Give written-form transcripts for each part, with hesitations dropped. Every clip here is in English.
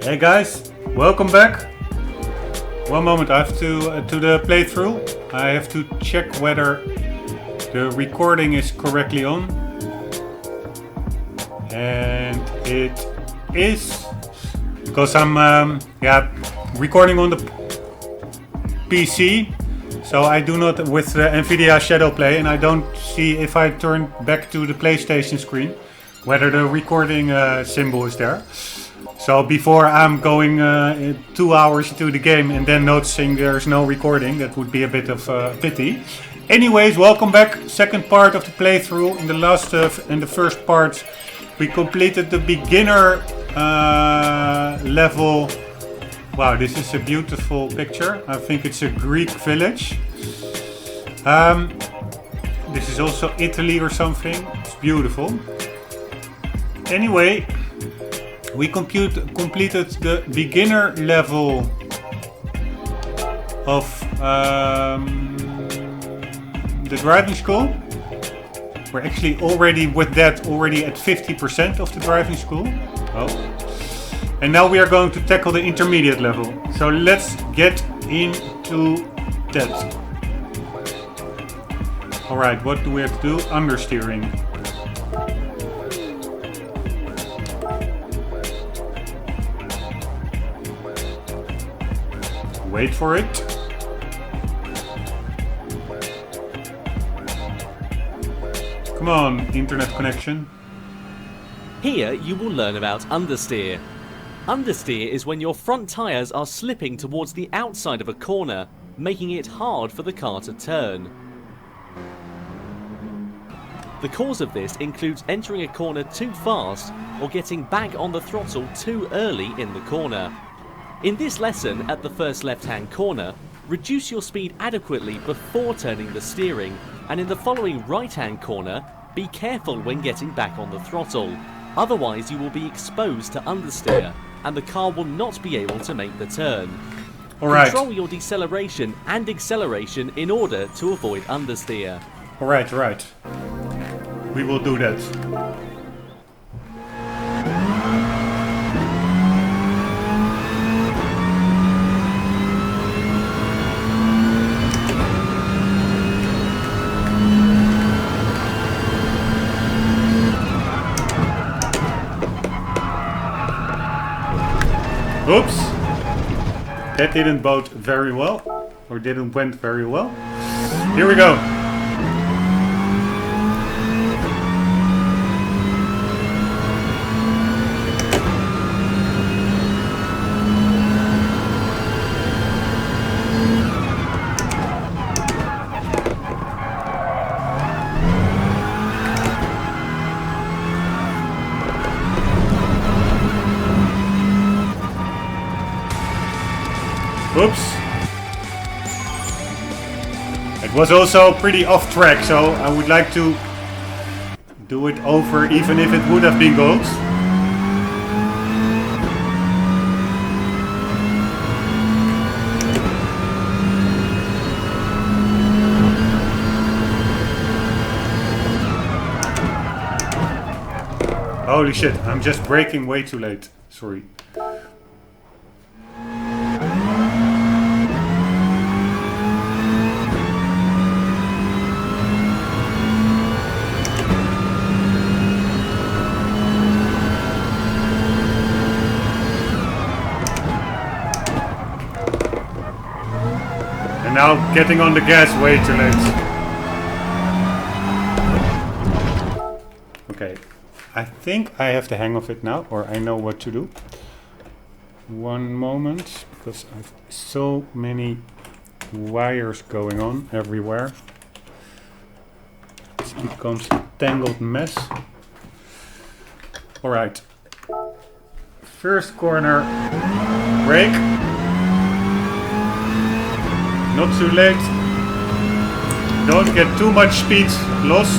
Hey guys, welcome back. One moment, I have to the playthrough. I have to check whether the recording is correctly on. And it is, because I'm recording on the PC. So I do not with the NVIDIA Shadowplay, and I don't see if I turn back to the PlayStation screen whether the recording symbol is there. So before I'm going 2 hours into the game and then noticing there's no recording, that would be a bit of pity. Anyways, welcome back. Second part of the playthrough. In the first part, we completed the beginner level. Wow, this is a beautiful picture. I think it's a Greek village. This is also Italy or something. It's beautiful. Anyway, we completed the beginner level of the driving school. We're actually already at 50% of the driving school. Oh. And now we are going to tackle the intermediate level. So let's get into that. Alright, what do we have to do? Understeering. Wait for it. Come on, internet connection. Here you will learn about understeer. Understeer is when your front tyres are slipping towards the outside of a corner, making it hard for the car to turn. The cause of this includes entering a corner too fast or getting back on the throttle too early in the corner. In this lesson, at the first left-hand corner, reduce your speed adequately before turning the steering, and in the following right-hand corner, be careful when getting back on the throttle. Otherwise you will be exposed to understeer, and the car will not be able to make the turn. Alright. Control your deceleration and acceleration in order to avoid understeer. Alright. We will do that. Oops! That didn't bode very well, or didn't went very well. Here we go! Oops. It was also pretty off track, so I would like to do it over even if it would have been gold. Holy shit, I'm just braking way too late. Sorry. Now getting on the gas way too late. Okay, I think I have the hang of it now, or I know what to do. One moment, because I have so many wires going on everywhere. It becomes a tangled mess. Alright. First corner, brake. Not too late. Don't get too much speed lost.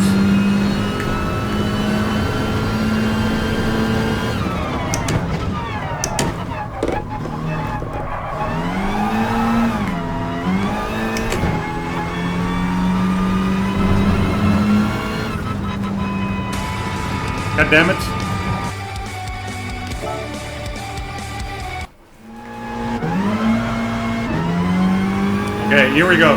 God damn it. Okay, here we go.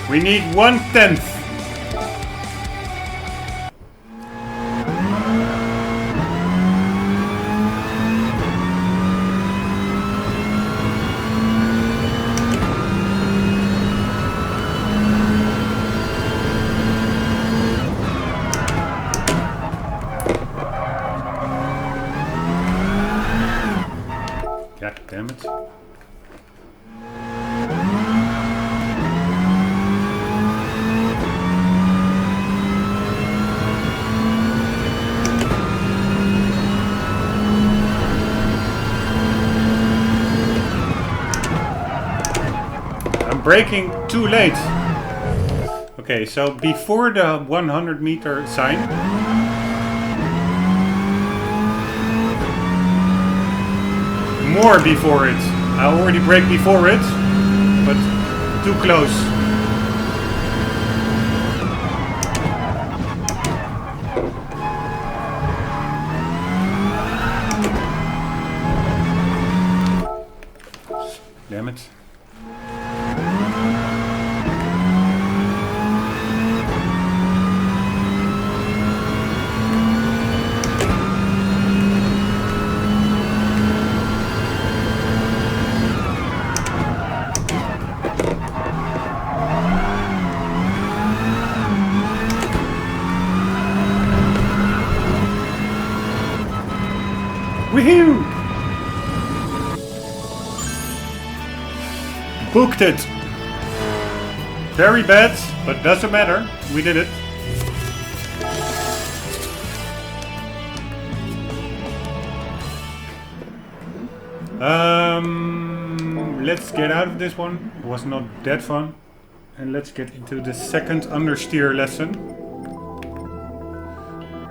We need 1/10. God damn it. Braking too late. Okay, so before the 100-meter sign. More before it. I already braked before it, but too close. Damn it. Woohoo! Booked it! Very bad, but doesn't matter. We did it. Let's get out of this one. It was not that fun. And let's get into the second understeer lesson.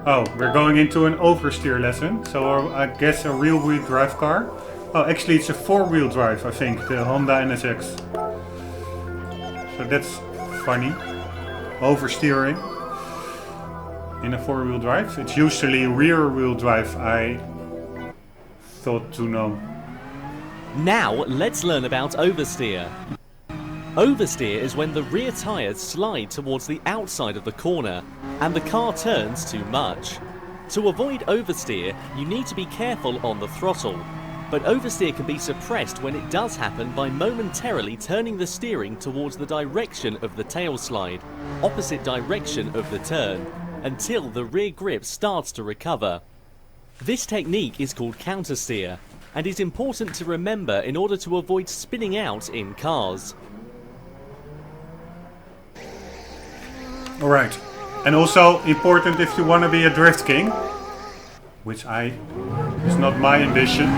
Oh, we're going into an oversteer lesson. So I guess a rear-wheel drive car. Oh, actually it's a four-wheel drive, I think, the Honda NSX. So that's funny. Oversteering in a four-wheel drive. It's usually rear-wheel drive, I thought to know. Now let's learn about oversteer. Oversteer is when the rear tyres slide towards the outside of the corner and the car turns too much. To avoid oversteer, you need to be careful on the throttle, but oversteer can be suppressed when it does happen by momentarily turning the steering towards the direction of the tail slide, opposite direction of the turn, until the rear grip starts to recover. This technique is called countersteer and is important to remember in order to avoid spinning out in cars. Alright, and also important if you want to be a drift king, which is not my ambition.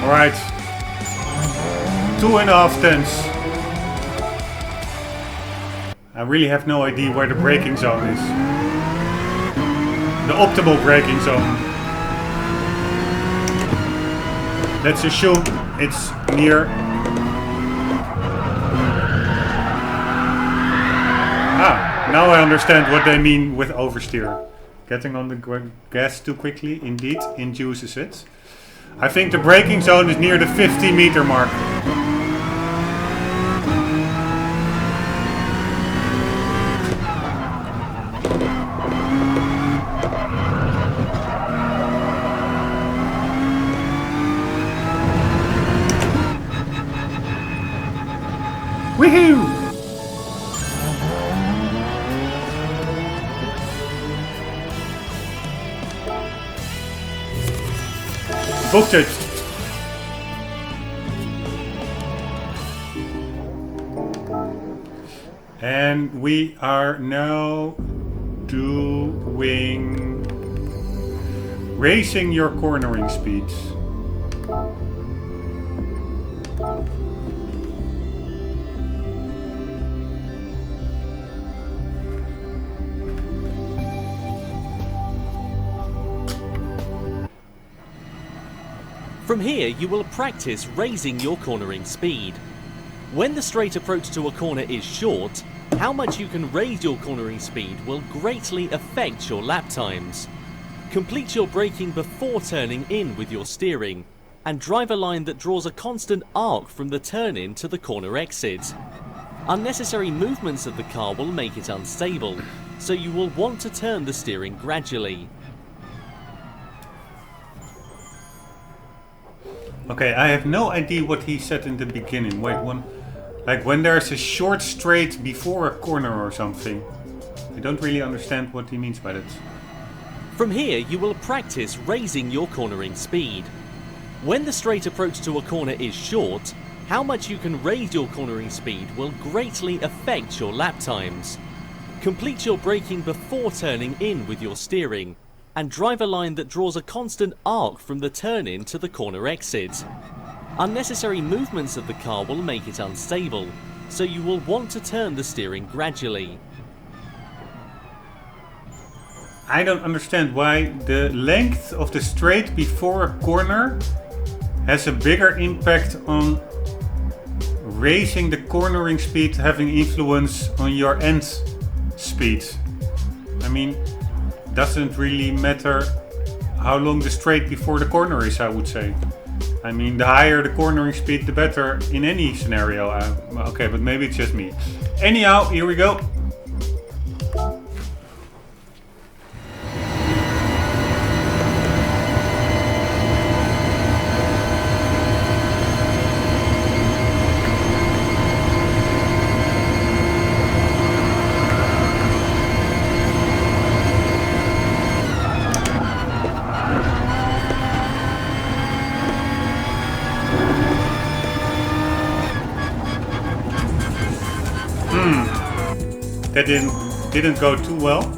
Alright, 2.5 tenths. I really have no idea where the braking zone is. The optimal braking zone. Let's assume it's near. Ah, now I understand what they mean with oversteer. Getting on the gas too quickly indeed induces it. I think the braking zone is near the 50-meter mark. Woohoo! Booked it. And we are now doing raising your cornering speeds. From here, you will practice raising your cornering speed. When the straight approach to a corner is short, how much you can raise your cornering speed will greatly affect your lap times. Complete your braking before turning in with your steering, and drive a line that draws a constant arc from the turn-in to the corner exit. Unnecessary movements of the car will make it unstable, so you will want to turn the steering gradually. Okay, I have no idea what he said in the beginning. Wait, like when there's a short straight before a corner or something. I don't really understand what he means by that. From here, you will practice raising your cornering speed. When the straight approach to a corner is short, how much you can raise your cornering speed will greatly affect your lap times. Complete your braking before turning in with your steering, and drive a line that draws a constant arc from the turn-in to the corner exit. Unnecessary movements of the car will make it unstable, so you will want to turn the steering gradually. I don't understand why the length of the straight before a corner has a bigger impact on raising the cornering speed, having influence on your end speed. I mean, doesn't really matter how long the straight before the corner is, I would say. I mean, the higher the cornering speed, the better in any scenario. Okay, but maybe it's just me. Anyhow, here we go. That didn't go too well.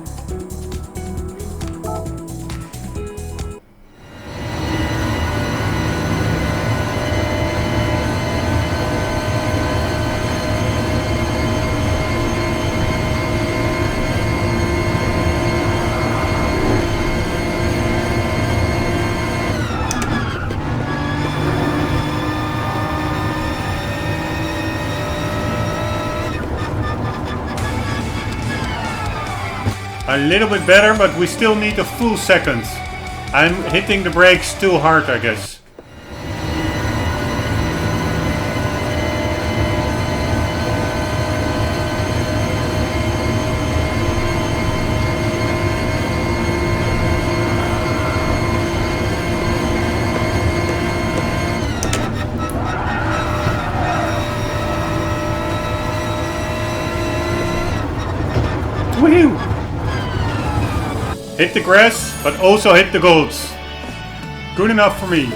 A little bit better, but we still need a full second. I'm hitting the brakes too hard, I guess. Woohoo! Hit the grass, but also hit the golds. Good enough for me.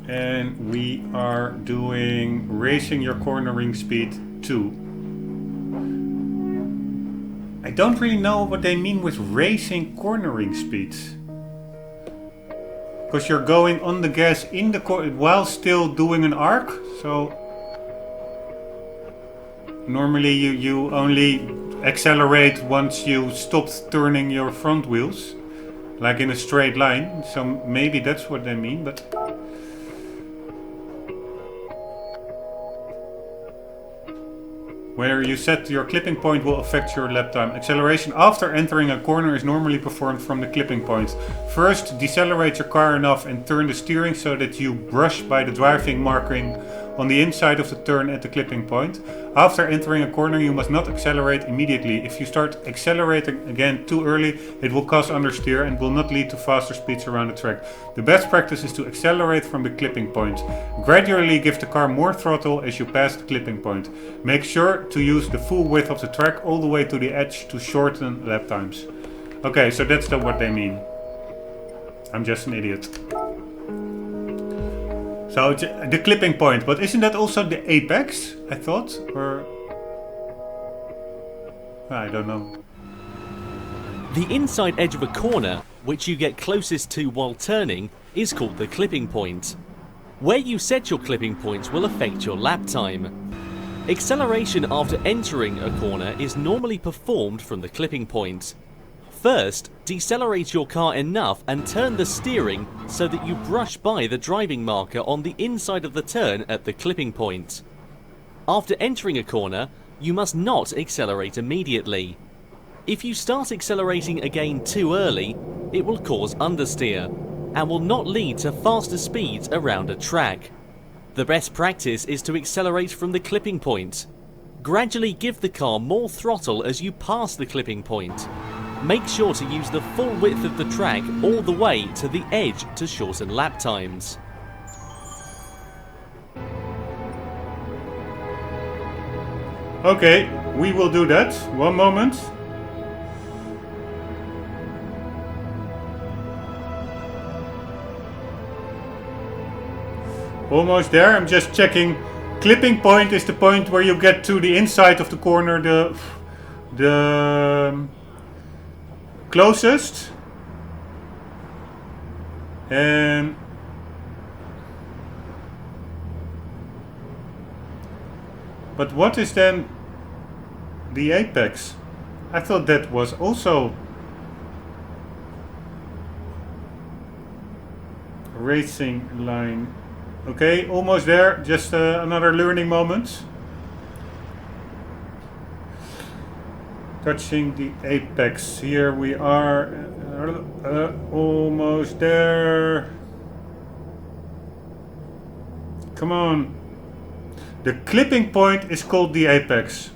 And we are doing raising your cornering speed 2. I don't really know what they mean with raising cornering speeds. Because you're going on the gas in the while still doing an arc, so normally you only accelerate once you stopped turning your front wheels, like in a straight line. So maybe that's what they mean, but where you set your clipping point will affect your lap time. Acceleration after entering a corner is normally performed from the clipping point. First, decelerate your car enough and turn the steering so that you brush by the driving marking on the inside of the turn at the clipping point. After entering a corner, you must not accelerate immediately. If you start accelerating again too early, it will cause understeer and will not lead to faster speeds around the track. The best practice is to accelerate from the clipping point. Gradually give the car more throttle as you pass the clipping point. Make sure to use the full width of the track all the way to the edge to shorten lap times. Okay, so that's what they mean. I'm just an idiot. So it's the clipping point, but isn't that also the apex? I thought, or I don't know. The inside edge of a corner, which you get closest to while turning, is called the clipping point. Where you set your clipping points will affect your lap time. Acceleration after entering a corner is normally performed from the clipping point. First, decelerate your car enough and turn the steering so that you brush by the driving marker on the inside of the turn at the clipping point. After entering a corner, you must not accelerate immediately. If you start accelerating again too early, it will cause understeer and will not lead to faster speeds around a track. The best practice is to accelerate from the clipping point. Gradually give the car more throttle as you pass the clipping point. Make sure to use the full width of the track all the way to the edge to shorten lap times. Okay, we will do that. One moment. Almost there. I'm just checking. Clipping point is the point where you get to the inside of the corner, the closest. And but what is then the apex? I thought that was also racing line. Okay, almost there. Just another learning moment. Touching the apex. Here we are. Almost there. Come on. The clipping point is called the apex.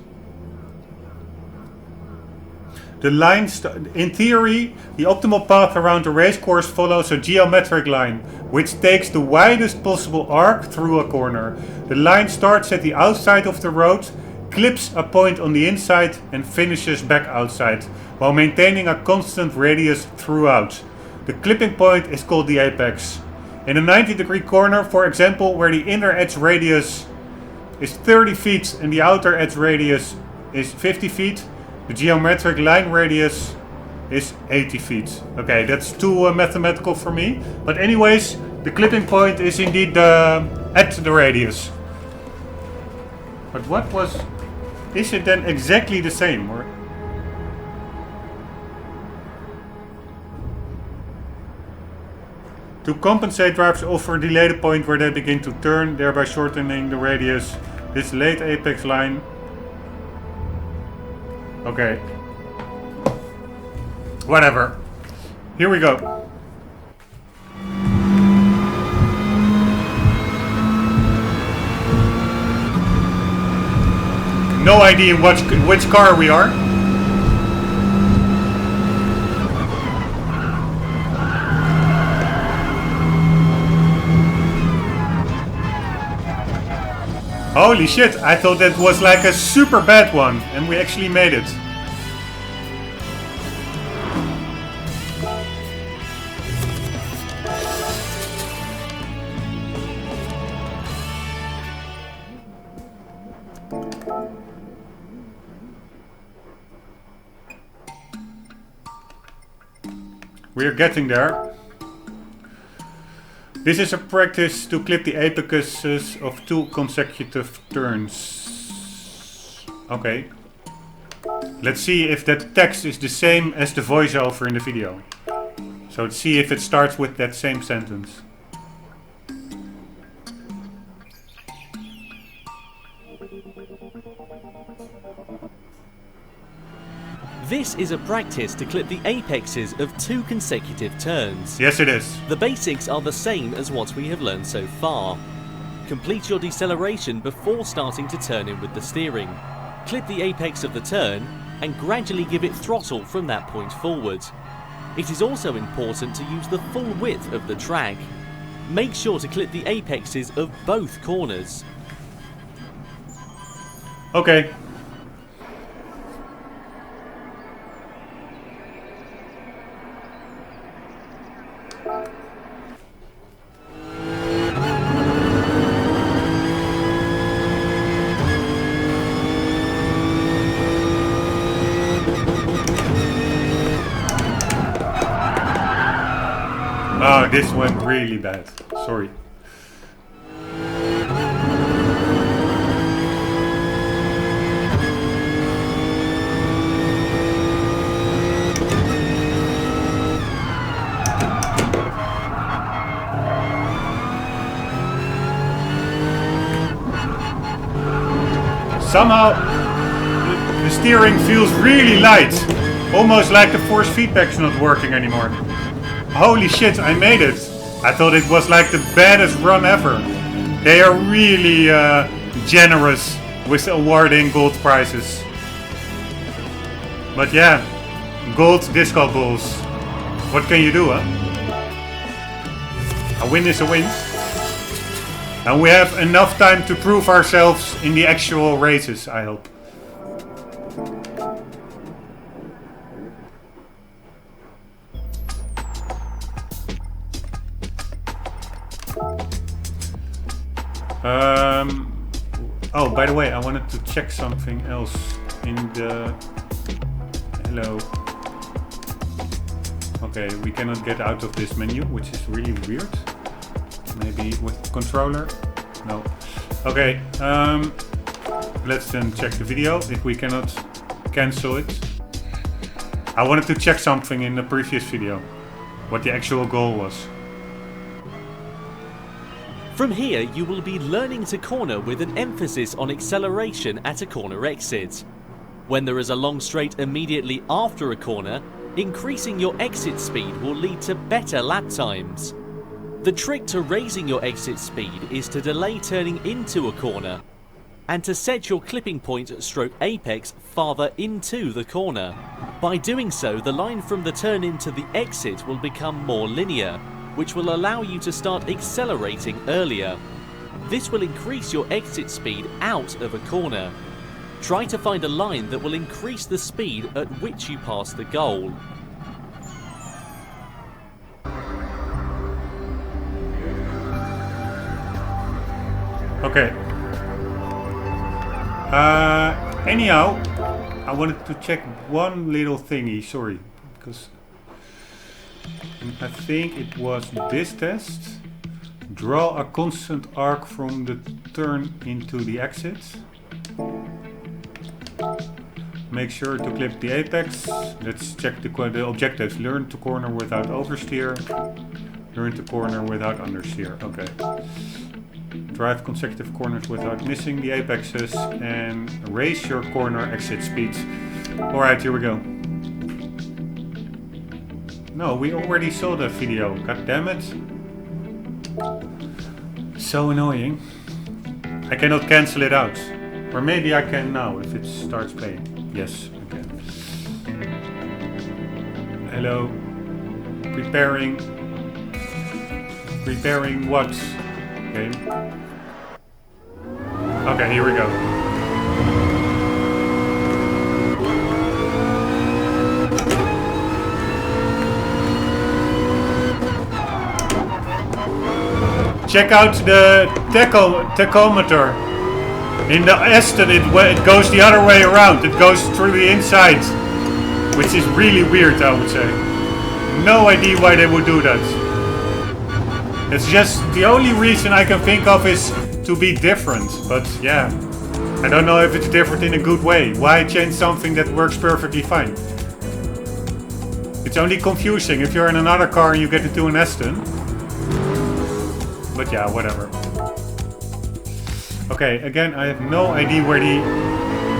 The line, in theory, the optimal path around the racecourse follows a geometric line, which takes the widest possible arc through a corner. The line starts at the outside of the road, clips a point on the inside and finishes back outside, while maintaining a constant radius throughout. The clipping point is called the apex. In a 90-degree corner, for example, where the inner edge radius is 30 feet and the outer edge radius is 50 feet, the geometric line radius is 80 feet. Okay, that's too mathematical for me. But anyways, the clipping point is indeed at the radius. But what was... Is it then exactly the same? Or? To compensate, drivers often delay the point where they begin to turn, thereby shortening the radius. This late apex line... Okay. Whatever. Here we go. No idea which car we are. Holy shit, I thought that was like a super bad one, and we actually made it. We're getting there. This is a practice to clip the apexes of 2 consecutive turns. Okay. Let's see if that text is the same as the voiceover in the video. So let's see if it starts with that same sentence. This is a practice to clip the apexes of 2 consecutive turns. Yes, it is. The basics are the same as what we have learned so far. Complete your deceleration before starting to turn in with the steering. Clip the apex of the turn and gradually give it throttle from that point forward. It is also important to use the full width of the track. Make sure to clip the apexes of both corners. Okay. Oh, this went really bad. Sorry. Somehow the steering feels really light. Almost like the force feedback's not working anymore. Holy shit, I made it. I thought it was like the baddest run ever. They are really generous with awarding gold prizes. But yeah, gold disco balls. What can you do, huh? A win is a win. And we have enough time to prove ourselves in the actual races, I hope. Oh, by the way, I wanted to check something else in the... Hello. Okay, we cannot get out of this menu, which is really weird. Maybe with controller? No. Okay, let's then check the video if we cannot cancel it. I wanted to check something in the previous video, what the actual goal was. From here, you will be learning to corner with an emphasis on acceleration at a corner exit. When there is a long straight immediately after a corner, increasing your exit speed will lead to better lap times. The trick to raising your exit speed is to delay turning into a corner and to set your clipping point stroke apex farther into the corner. By doing so, the line from the turn into the exit will become more linear, which will allow you to start accelerating earlier. This will increase your exit speed out of a corner. Try to find a line that will increase the speed at which you pass the goal. Okay. Anyhow, I wanted to check one little thingy, sorry, because I think it was this test. Draw a constant arc from the turn into the exit. Make sure to clip the apex. Let's check the objectives. Learn to corner without oversteer. Learn to corner without understeer. Okay. Drive consecutive corners without missing the apexes and raise your corner exit speed. Alright, here we go. No, we already saw that video. God damn it. So annoying. I cannot cancel it out. Or maybe I can now if it starts playing. Yes, I can. Hello. Preparing. Preparing what? Okay. Okay, here we go. Check out the tachometer. In the Aston it goes the other way around. It goes through the inside. Which is really weird, I would say. No idea why they would do that. It's just the only reason I can think of is to be different. But yeah, I don't know if it's different in a good way. Why change something that works perfectly fine? It's only confusing if you're in another car and you get into an Aston. But yeah, whatever. Okay, again, I have no idea where the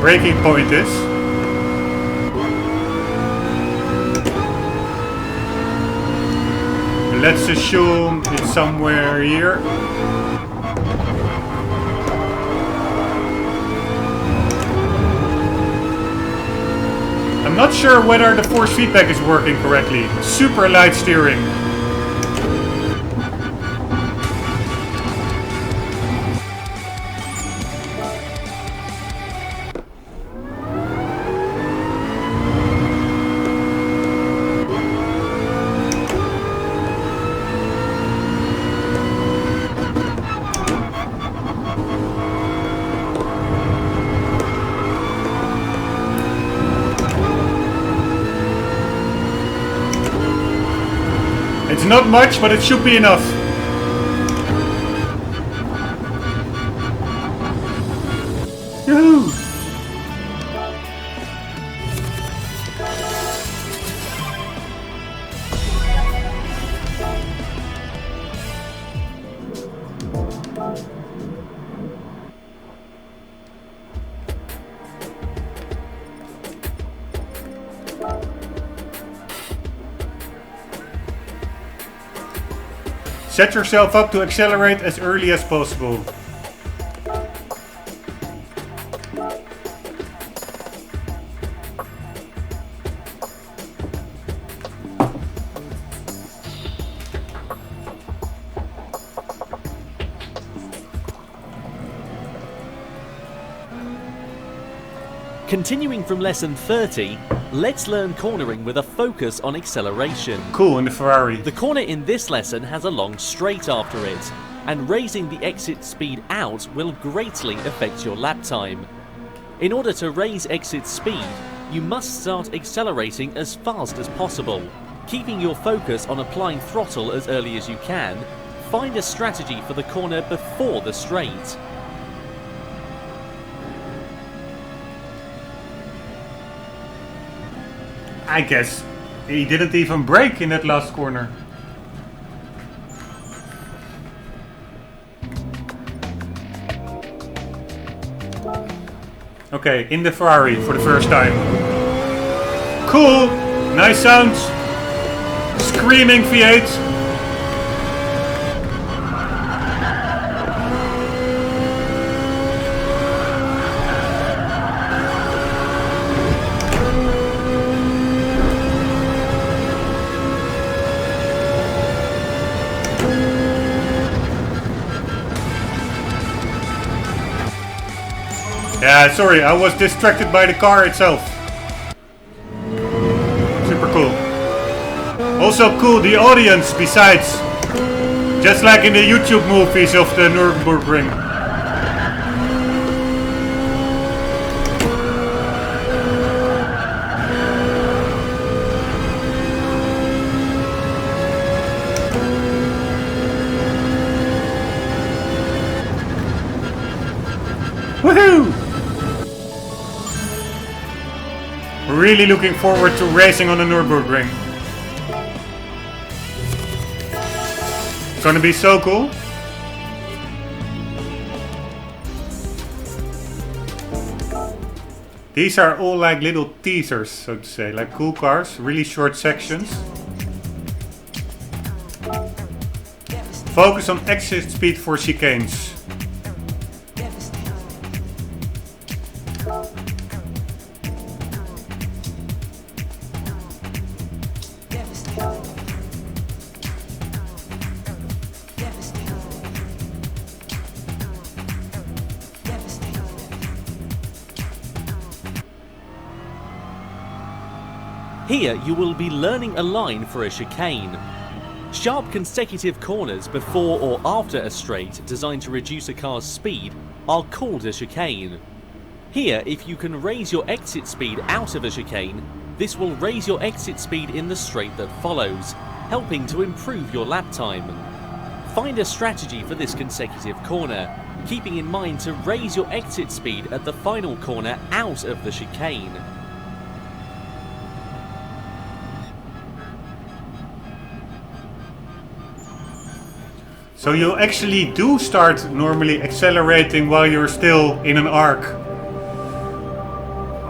braking point is. Let's assume it's somewhere here. I'm not sure whether the force feedback is working correctly. Super light steering. It's not much, but it should be enough. Yoo-hoo! Set yourself up to accelerate as early as possible. Continuing from lesson 30, let's learn cornering with a focus on acceleration. Cool, in the Ferrari. The corner in this lesson has a long straight after it, and raising the exit speed out will greatly affect your lap time. In order to raise exit speed, you must start accelerating as fast as possible. Keeping your focus on applying throttle as early as you can, find a strategy for the corner before the straight. I guess he didn't even brake in that last corner. Okay, in the Ferrari for the first time. Cool! Nice sounds! Screaming V8! Yeah, sorry, I was distracted by the car itself. Super cool. Also cool, the audience besides. Just like in the YouTube movies of the Nürburgring. Woohoo! Really looking forward to racing on the Nürburgring. It's gonna be so cool. These are all like little teasers, so to say, like cool cars, really short sections. Focus on exit speed for chicanes. Here you will be learning a line for a chicane. Sharp consecutive corners before or after a straight designed to reduce a car's speed are called a chicane. Here, if you can raise your exit speed out of a chicane, this will raise your exit speed in the straight that follows, helping to improve your lap time. Find a strategy for this consecutive corner, keeping in mind to raise your exit speed at the final corner out of the chicane. So you actually do start normally accelerating while you're still in an arc.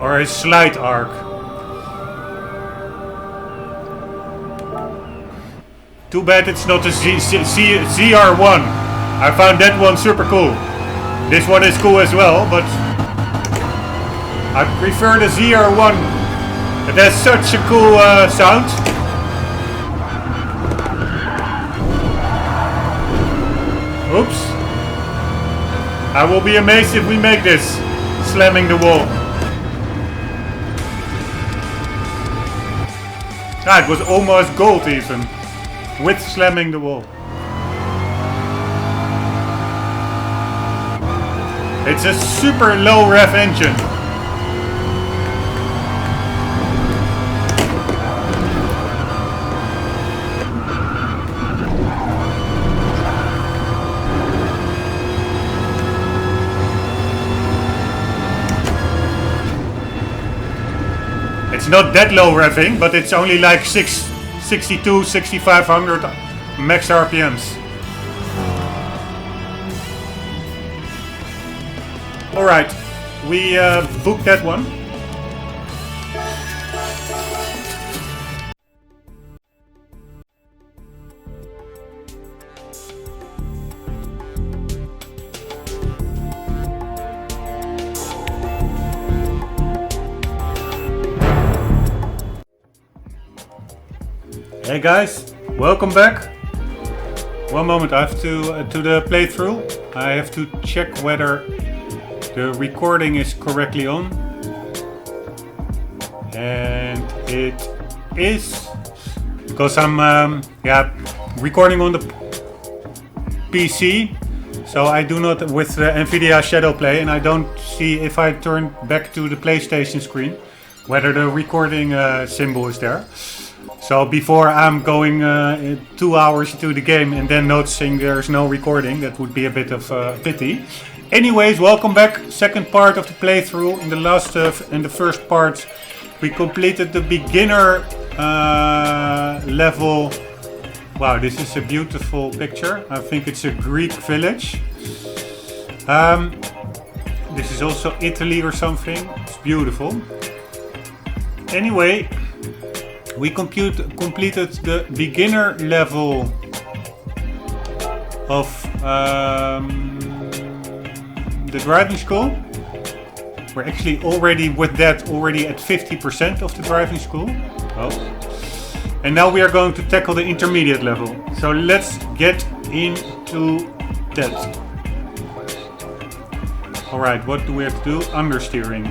Or a slight arc. Too bad it's not a ZR1. I found that one super cool. This one is cool as well, but I prefer the ZR1. It has such a cool sound. Oops. I will be amazed if we make this. Slamming the wall. Ah, it was almost gold even. With slamming the wall. It's a super low rev engine. not that low revving, but it's only like 662, 6500 max RPMs. Alright, we booked that one. Hey guys, welcome back. One moment, I have to the playthrough. I have to check whether the recording is correctly on. And it is, because I'm recording on the PC. So I do not with the NVIDIA Shadowplay, and I don't see if I turn back to the PlayStation screen whether the recording symbol is there. So before I'm going 2 hours into the game and then noticing there's no recording, that would be a bit of a pity. Anyways, welcome back. Second part of the playthrough. In the last in the first part, we completed the beginner level. Wow, this is a beautiful picture. I think it's a Greek village. This is also Italy or something. It's beautiful. Anyway, we completed the beginner level of the driving school. We're actually already with that at 50% of the driving school. Oh. And now we are going to tackle the intermediate level. So let's get into that. Alright, what do we have to do? Understeering.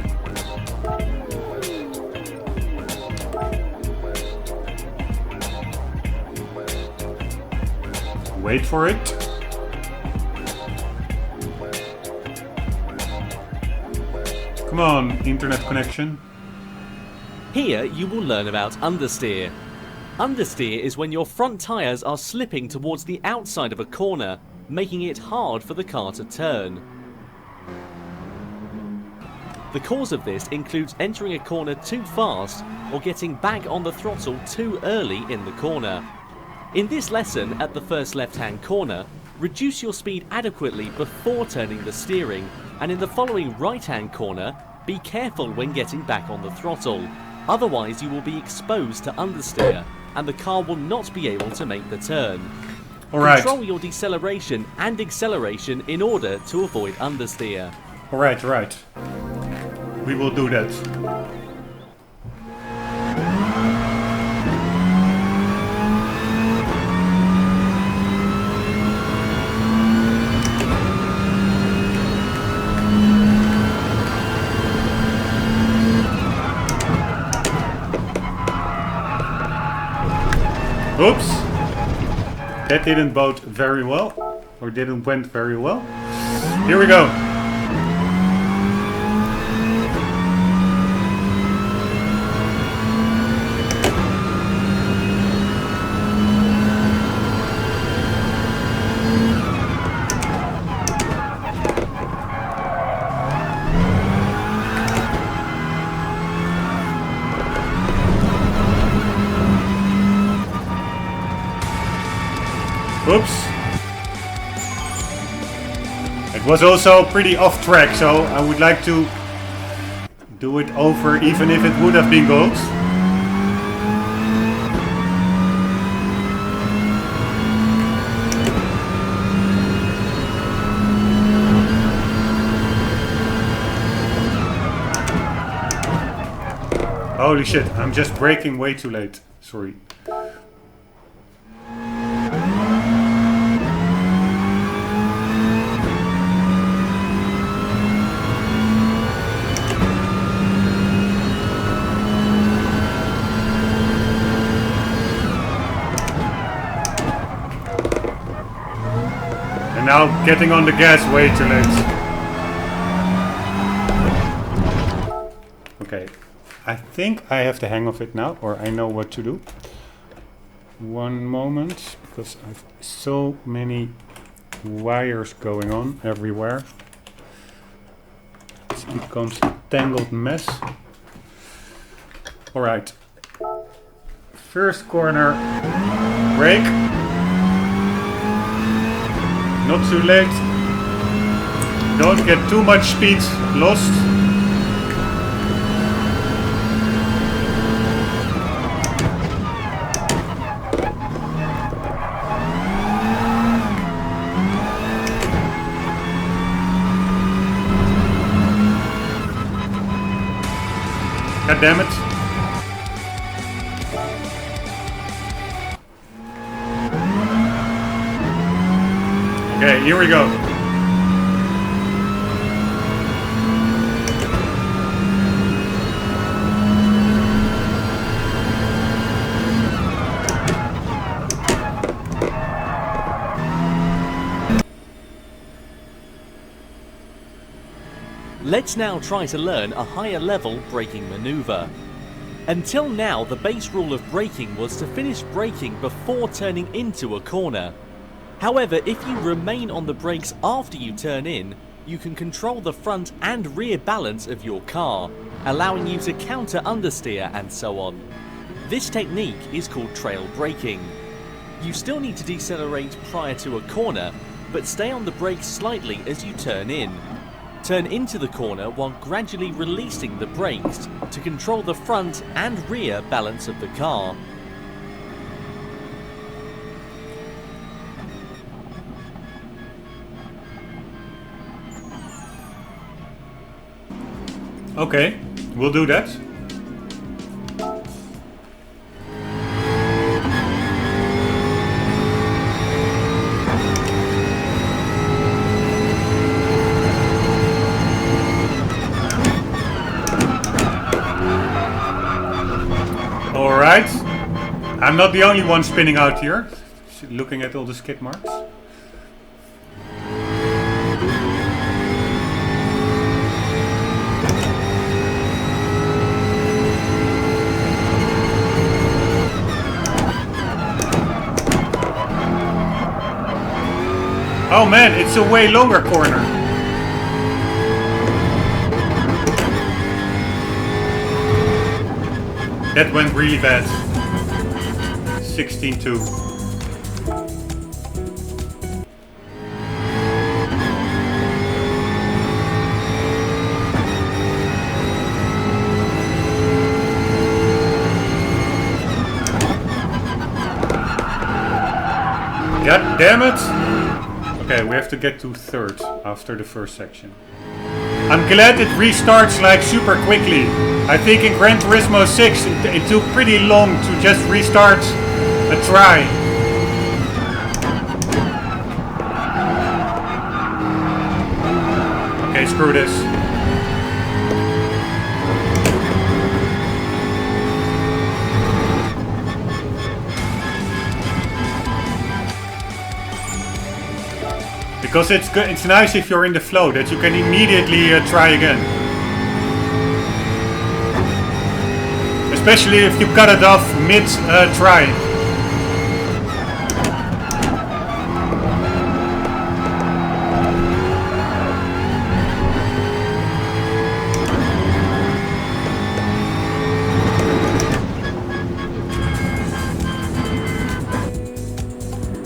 Wait for it. Come on, internet connection. Here you will learn about understeer. Understeer is when your front tyres are slipping towards the outside of a corner, making it hard for the car to turn. The cause of this includes entering a corner too fast or getting back on the throttle too early in the corner. In this lesson, at the first left-hand corner, reduce your speed adequately before turning the steering, and in the following right-hand corner, be careful when getting back on the throttle. Otherwise you will be exposed to understeer, and the car will not be able to make the turn. Alright. Control your deceleration and acceleration in order to avoid understeer. Alright, right. We will do that. Oops! That didn't bode very well, or didn't went very well. Here we go. Oops. It was also pretty off track, so I would like to do it over even if it would have been gold. Holy shit, I'm just braking way too late. Sorry. Now getting on the gas way too late. Okay, I think I have the hang of it now, or I know what to do. One moment, because I have so many wires going on everywhere. It becomes a tangled mess. Alright. First corner. Brake. Not too late. Don't get too much speed lost. God damn it. Okay, here we go. Let's now try to learn a higher level braking maneuver. Until now, the base rule of braking was to finish braking before turning into a corner. However, if you remain on the brakes after you turn in, you can control the front and rear balance of your car, allowing you to counter understeer and so on. This technique is called trail braking. You still need to decelerate prior to a corner, but stay on the brakes slightly as you turn in. Turn into the corner while gradually releasing the brakes to control the front and rear balance of the car. Okay, we'll do that. Alright, I'm not the only one spinning out here, looking at all the skid marks. Oh man, it's a way longer corner. That went really bad. 16-2. God damn it! Okay, we have to get to third after the first section. I'm glad it restarts like super quickly. I think in Gran Turismo 6 it took pretty long to just restart a try. Okay, screw this. Because it's good, it's nice if you're in the flow that you can immediately try again. Especially if you cut it off mid-try.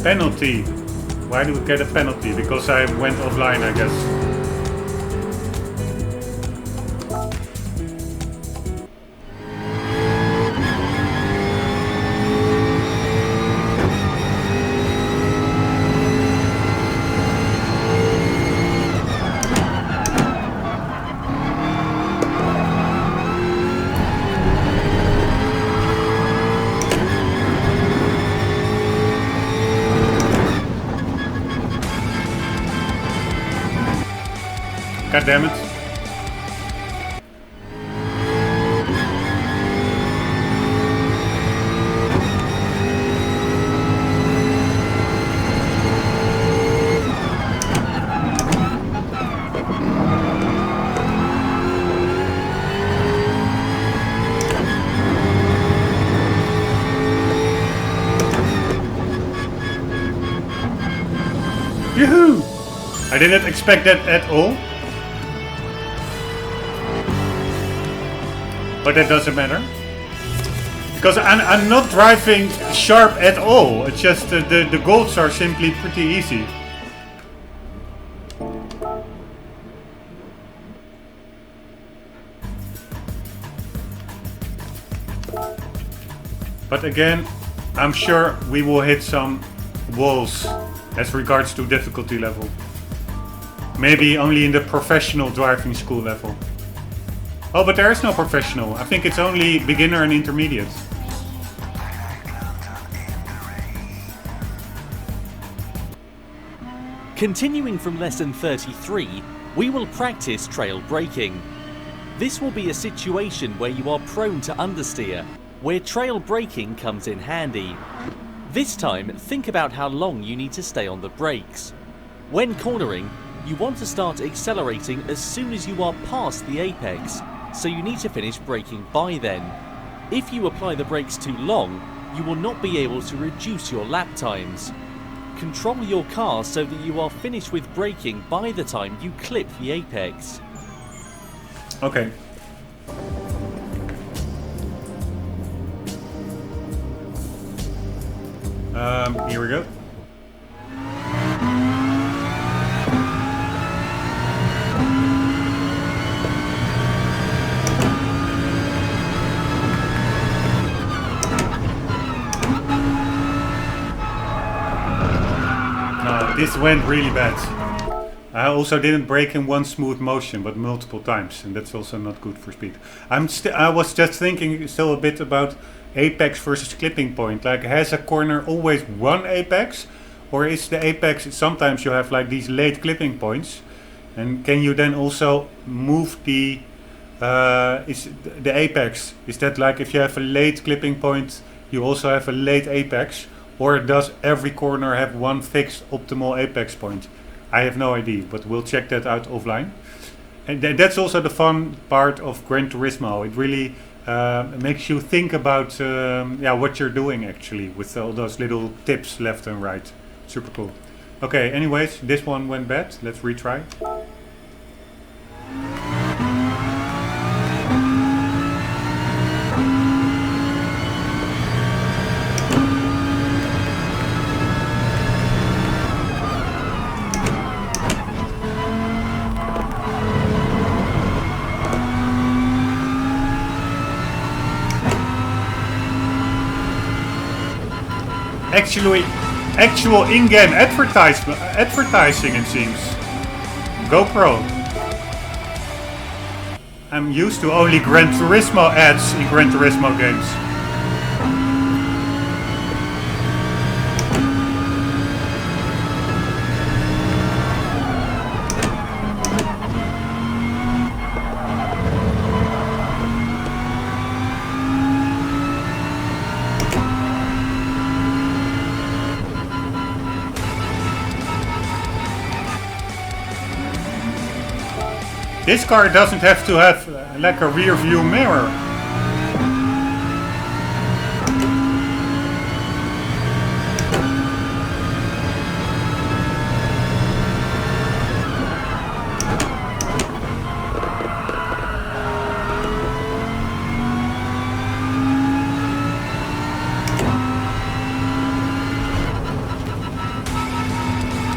Penalty. Why do we get a penalty? Because I went offline, I guess. God damn it. Yoo-hoo! I didn't expect that at all. But that doesn't matter. Because I'm not driving sharp at all. It's just the golds are simply pretty easy. But again, I'm sure we will hit some walls as regards to difficulty level. Maybe only in the professional driving school level. Oh, but there is no professional. I think it's only beginner and intermediate. Continuing from lesson 33, we will practice trail braking. This will be a situation where you are prone to understeer, where trail braking comes in handy. This time, think about how long you need to stay on the brakes. When cornering, you want to start accelerating as soon as you are past the apex, so you need to finish braking by then. If you apply the brakes too long, you will not be able to reduce your lap times. Control your car so that you are finished with braking by the time you clip the apex. Okay. Here we go. No, this went really bad. I also didn't brake in one smooth motion, but multiple times, and that's also not good for speed. I was just thinking still a bit about apex versus clipping point. Like, has a corner always one apex, or is the apex, sometimes you have like these late clipping points, and can you then also move the is the apex, is that like if you have a late clipping point you also have a late apex, or does every corner have one fixed optimal apex point? I have no idea, but we'll check that out offline. And that's also the fun part of Gran Turismo. It really makes you think about what you're doing actually, with all those little tips left and right. Super cool. Okay, anyways, this one went bad. Let's retry. Actual in-game advertising, it seems. GoPro. I'm used to only Gran Turismo ads in Gran Turismo games. This car doesn't have to have like a rear view mirror.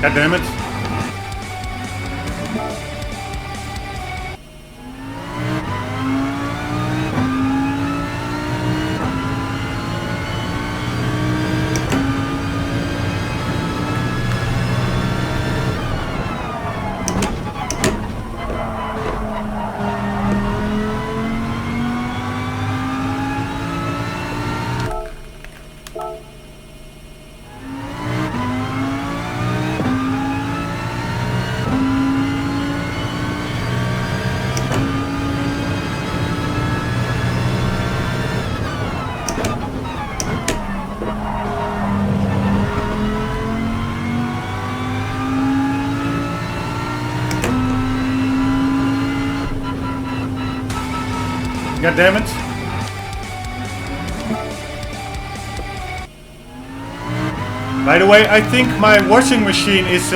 God damn it. God damn it. By the way, I think my washing machine is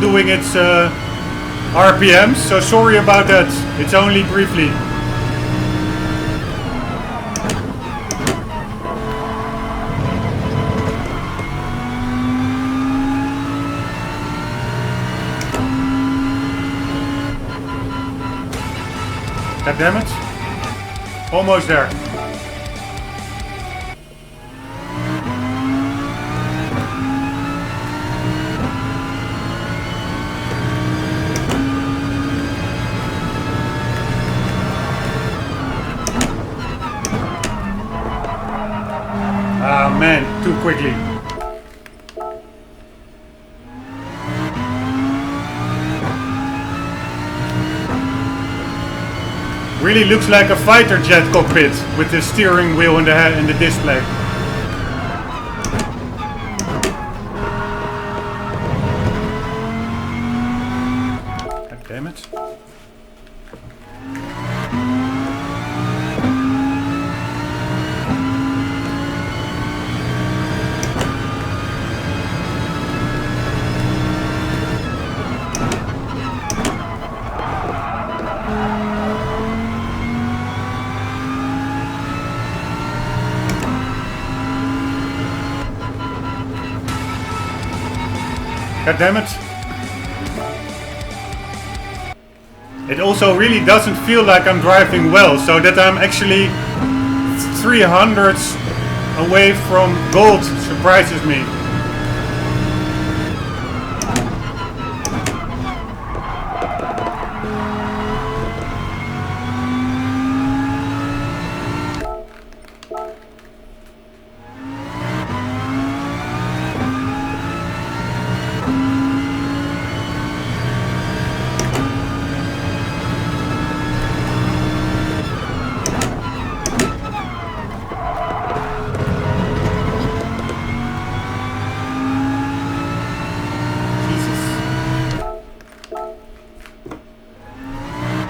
doing its RPMs, so sorry about that. It's only briefly. damn it. Almost there. Ah man, too quickly. Really looks like a fighter jet cockpit with the steering wheel in the display. God damn it. God damn it. It also really doesn't feel like I'm driving well, so that I'm actually 300s away from gold surprises me.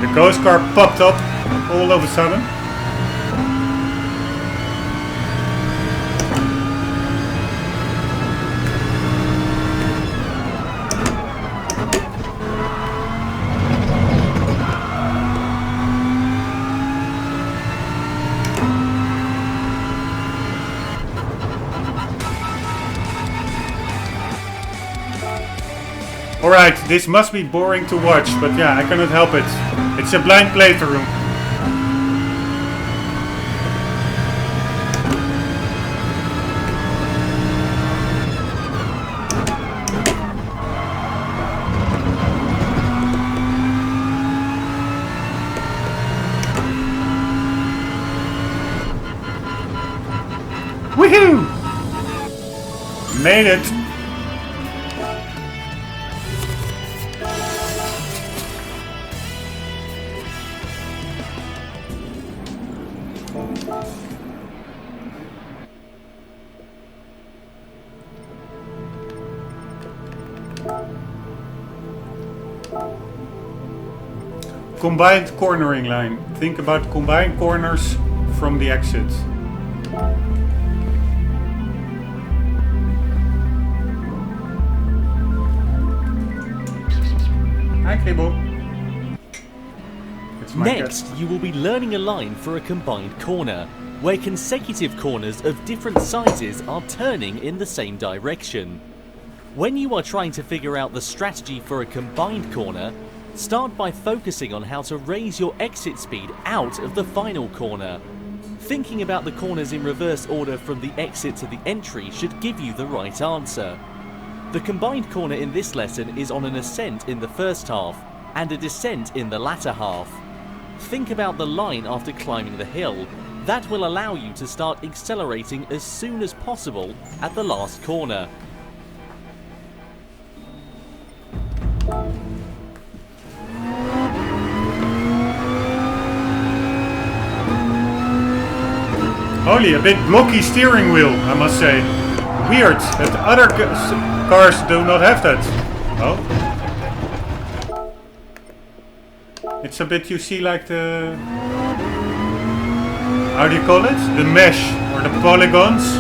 The ghost car popped up all of a sudden. Alright, this must be boring to watch, but yeah, I cannot help it. It's a blind playthrough. Woohoo! Made it! Combined cornering line. Think about combined corners from the exit. Hi, Cable. Next, you will be learning a line for a combined corner, where consecutive corners of different sizes are turning in the same direction. When you are trying to figure out the strategy for a combined corner, start by focusing on how to raise your exit speed out of the final corner. Thinking about the corners in reverse order from the exit to the entry should give you the right answer. The combined corner in this lesson is on an ascent in the first half and a descent in the latter half. Think about the line after climbing the hill. That will allow you to start accelerating as soon as possible at the last corner. Holy, a bit blocky steering wheel, I must say. Weird that other cars do not have that. Oh. It's a bit, you see, like the... How do you call it? The mesh, or the polygons.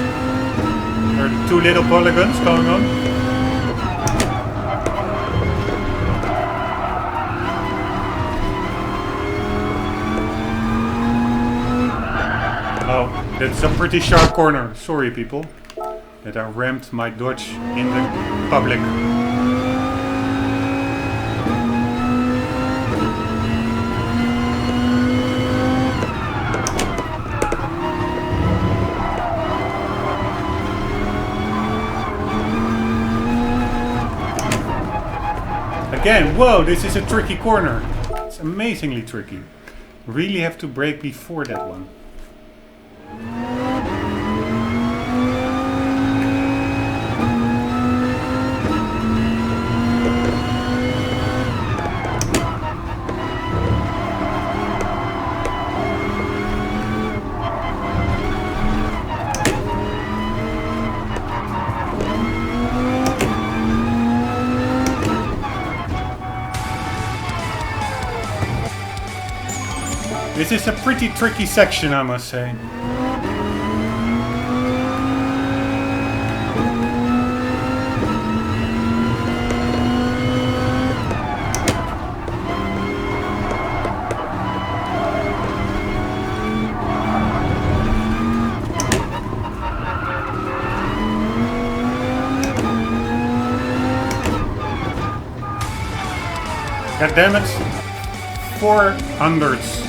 Or the two little polygons going on. Oh. That's a pretty sharp corner. Sorry, people, that I rammed my Dodge in the public. again, whoa, this is a tricky corner. It's amazingly tricky. Really have to brake before that one. This is a pretty tricky section, I must say. God damn it. 400s.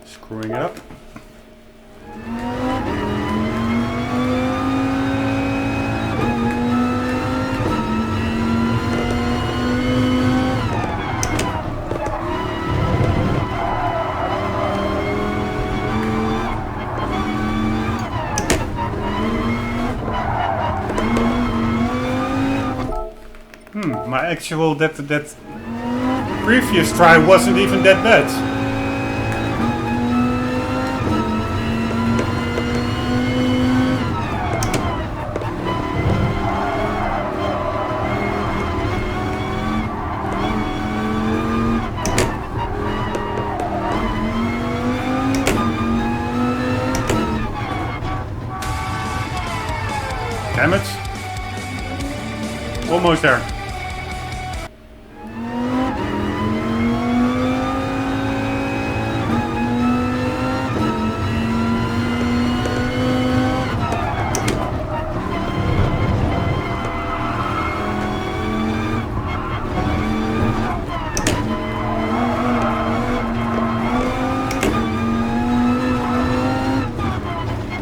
Screwing it up. My actual that previous try wasn't even that bad. Damn it. Almost there.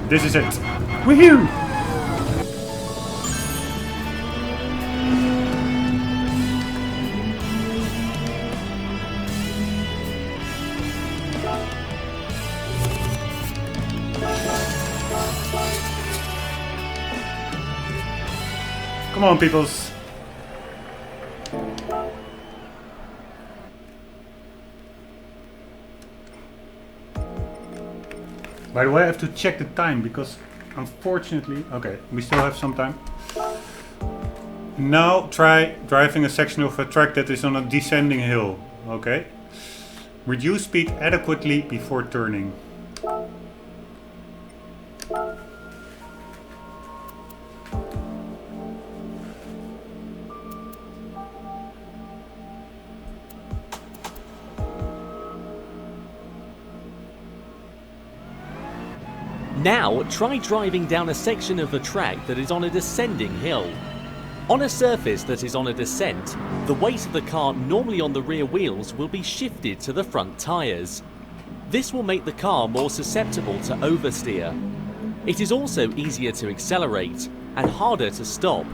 This is it. Woohoo! Come on, peoples. By the way, I have to check the time because unfortunately... Okay, we still have some time. Now try driving a section of a track that is on a descending hill. Okay. Reduce speed adequately before turning. Now, try driving down a section of the track that is on a descending hill. On a surface that is on a descent, the weight of the car normally on the rear wheels will be shifted to the front tyres. This will make the car more susceptible to oversteer. It is also easier to accelerate and harder to stop.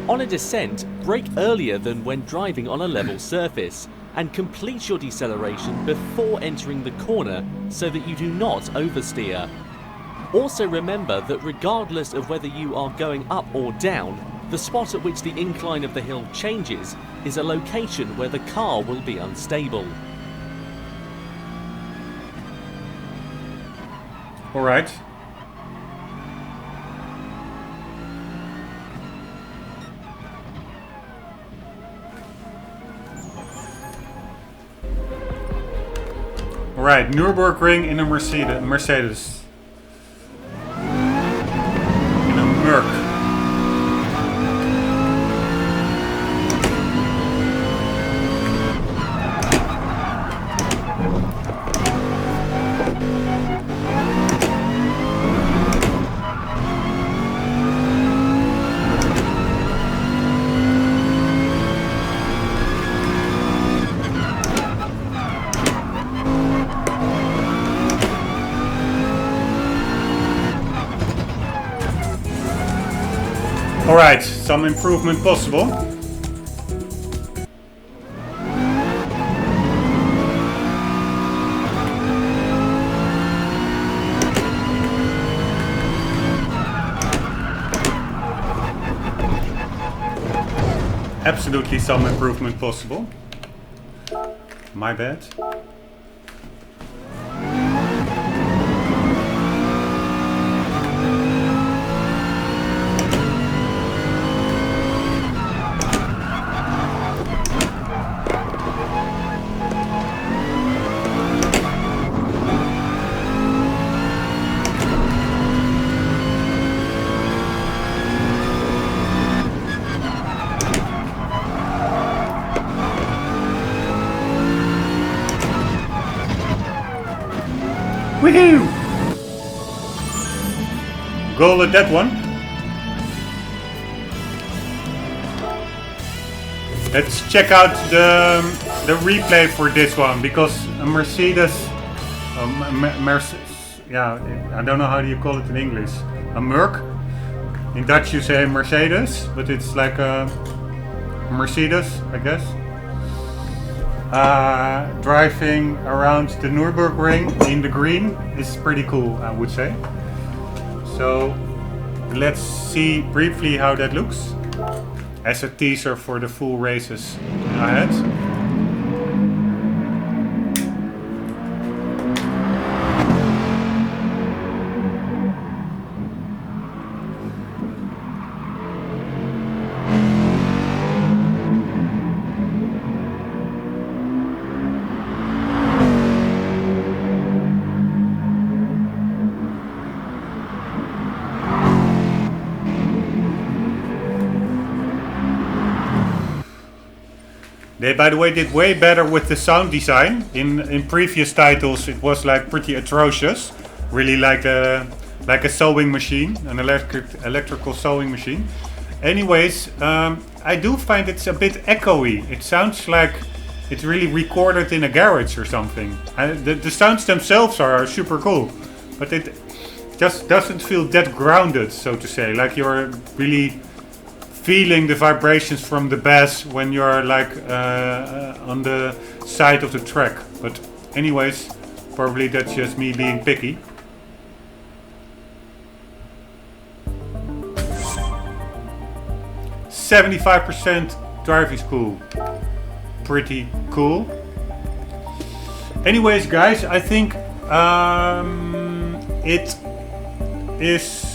On a descent, brake earlier than when driving on a level surface and complete your deceleration before entering the corner so that you do not oversteer. Also remember that regardless of whether you are going up or down, the spot at which the incline of the hill changes is a location where the car will be unstable. Alright. Alright, Nürburgring in a Mercedes. Merc. Alright, some improvement possible. Absolutely some improvement possible. My bad. Woohoo! Goal at that one. Let's check out the replay for this one, because a Mercedes, yeah, I don't know how do you call it in English. A Merc. In Dutch you say Mercedes, but it's like a Mercedes, I guess. Driving around the Nürburgring in the green is pretty cool, I would say. So let's see briefly how that looks as a teaser for the full races ahead. They, by the way, did way better with the sound design. In previous titles, it was like pretty atrocious, really like a sewing machine, an electrical sewing machine. Anyways, I do find it's a bit echoey. It sounds like it's really recorded in a garage or something. The sounds themselves are super cool, but it just doesn't feel that grounded, so to say. Like you're really feeling the vibrations from the bass when you're like on the side of the track. But anyways, probably that's just me being picky. %75 driving school. Pretty cool. Anyways, guys, I think it is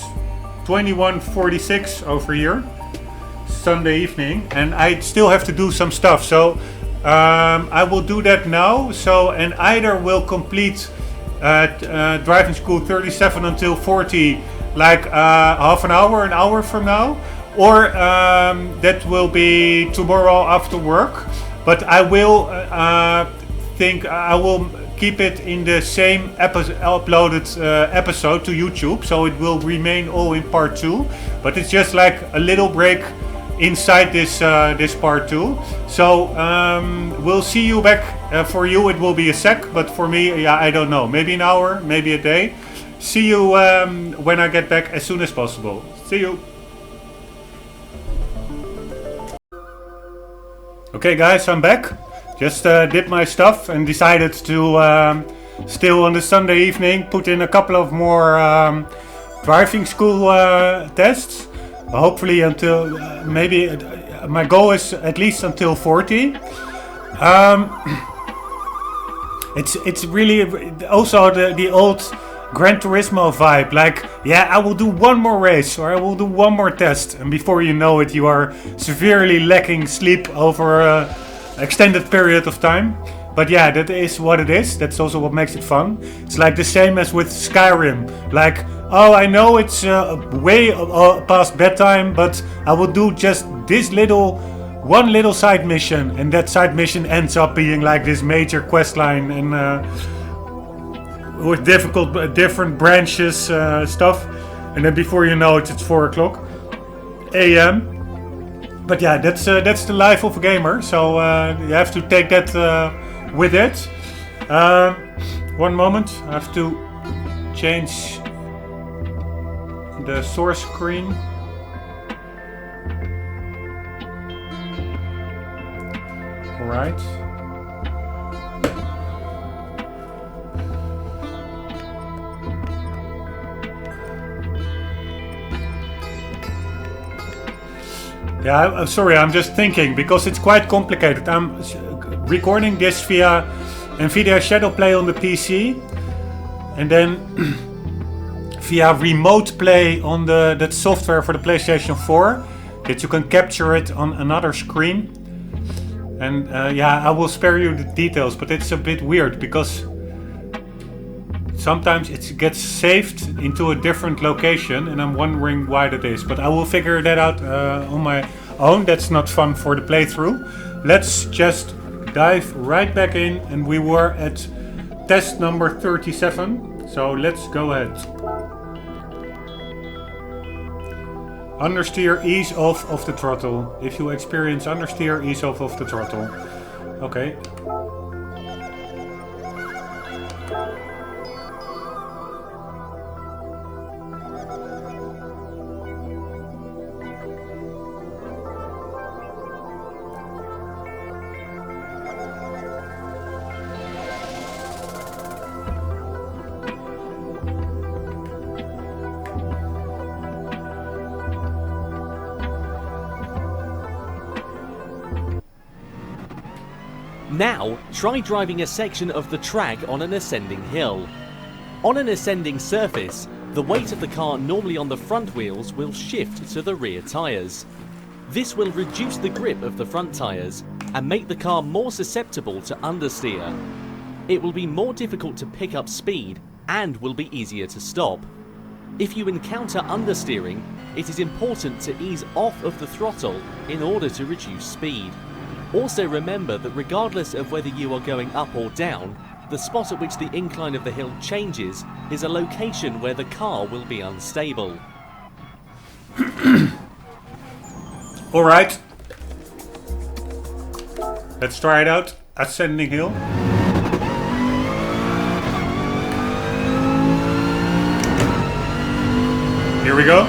21:46 over here. Sunday evening, and I still have to do some stuff, so I will do that now. So, and either will complete driving school 37 until 40 like half an hour from now, or that will be tomorrow after work. But I will think I will keep it in the same uploaded episode to YouTube, so it will remain all in part 2, but it's just like a little break inside this this part 2. So we'll see you back. For you it will be a sec, but for me, yeah, I don't know, maybe an hour, maybe a day. See you when I get back as soon as possible. See you. Okay guys, I'm back. Just did my stuff and decided to still on the Sunday evening put in a couple of more driving school tests. Hopefully until maybe my goal is at least until 40. It's really also the old Gran Turismo vibe. Like, yeah, I will do one more race or I will do one more test, and before you know it, you are severely lacking sleep over an extended period of time. But yeah, that is what it is. That's also what makes it fun. It's like the same as with Skyrim. Like, oh, I know it's way past bedtime, but I will do just this one little side mission, and that side mission ends up being like this major quest line and with different branches stuff. And then before you know it, it's 4 o'clock a.m. But yeah, that's the life of a gamer. So you have to take that with it. One moment, I have to change the source screen. Alright. Yeah, I'm sorry, I'm just thinking because it's quite complicated. I'm recording this via NVIDIA Shadowplay on the PC and then via Remoteplay on that software for the PlayStation 4 that you can capture it on another screen. And yeah, I will spare you the details, but it's a bit weird because sometimes it gets saved into a different location and I'm wondering why that is. But I will figure that out on my own. That's not fun for the playthrough. Let's just dive right back in, and we were at test number 37. So let's go ahead. Understeer, ease off of the throttle. If you experience understeer, ease off of the throttle. Okay. Now, try driving a section of the track on an ascending hill. On an ascending surface, the weight of the car normally on the front wheels will shift to the rear tyres. This will reduce the grip of the front tyres and make the car more susceptible to understeer. It will be more difficult to pick up speed and will be easier to stop. If you encounter understeering, it is important to ease off of the throttle in order to reduce speed. Also remember that regardless of whether you are going up or down, the spot at which the incline of the hill changes is a location where the car will be unstable. Alright. Let's try it out. Ascending hill. Here we go.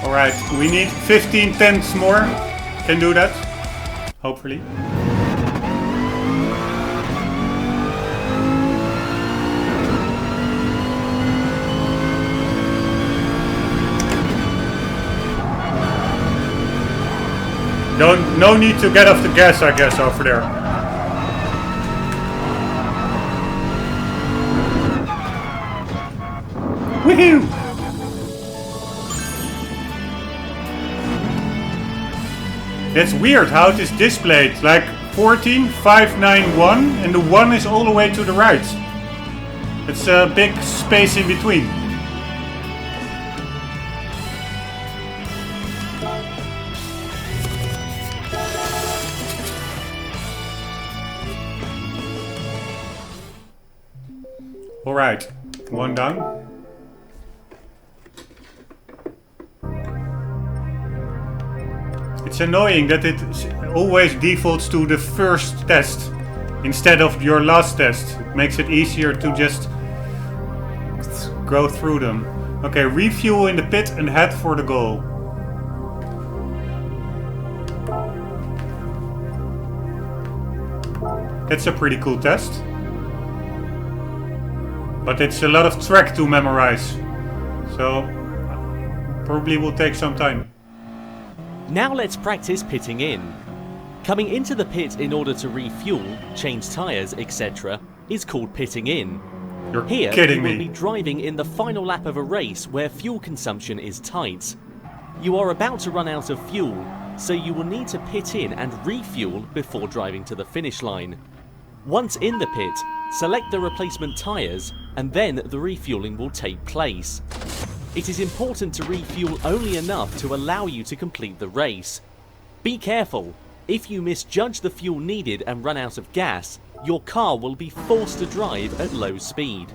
Alright, we need 15 tenths more. Can do that. Hopefully. No need to get off the gas, I guess, over there. Woohoo! That's weird how it is displayed, like 14,591 and the 1 is all the way to the right. It's a big space in between. Alright, one down. It's annoying that it always defaults to the first test instead of your last test. It makes it easier to just go through them. Okay, refuel in the pit and head for the goal. That's a pretty cool test. But it's a lot of track to memorize. So probably will take some time. Now let's practice pitting in. Coming into the pit in order to refuel, change tyres, etc. is called pitting in. You're Here kidding you will me. be driving in the final lap of a race where fuel consumption is tight. You are about to run out of fuel, so you will need to pit in and refuel before driving to the finish line. Once in the pit, select the replacement tyres and then the refueling will take place. It is important to refuel only enough to allow you to complete the race. Be careful, if you misjudge the fuel needed and run out of gas, your car will be forced to drive at low speed.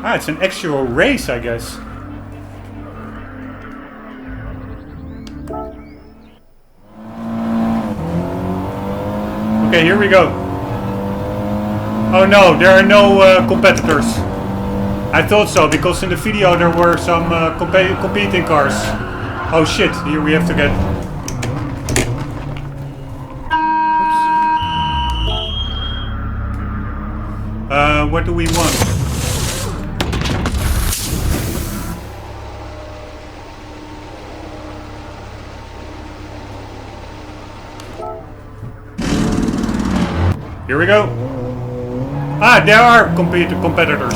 Ah, it's an actual race, I guess. Okay, here we go. Oh no, there are no competitors. I thought so, because in the video there were some competing cars. Oh shit, here we have to get... Oops. What do we want? Here we go. Ah, there are competitors.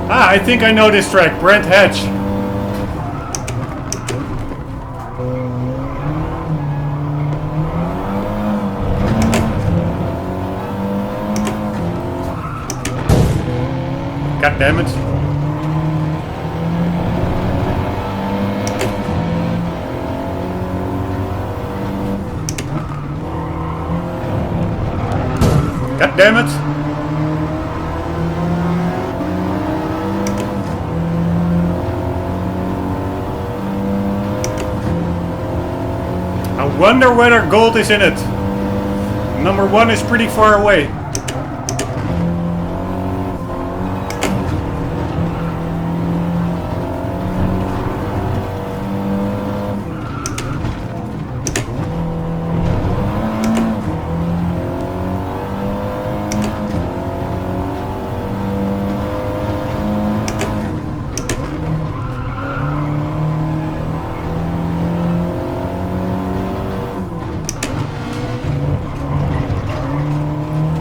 Ah, I think I know this track. Brent Hedge. God damn it. God damn it. I wonder whether gold is in it. Number 1 is pretty far away.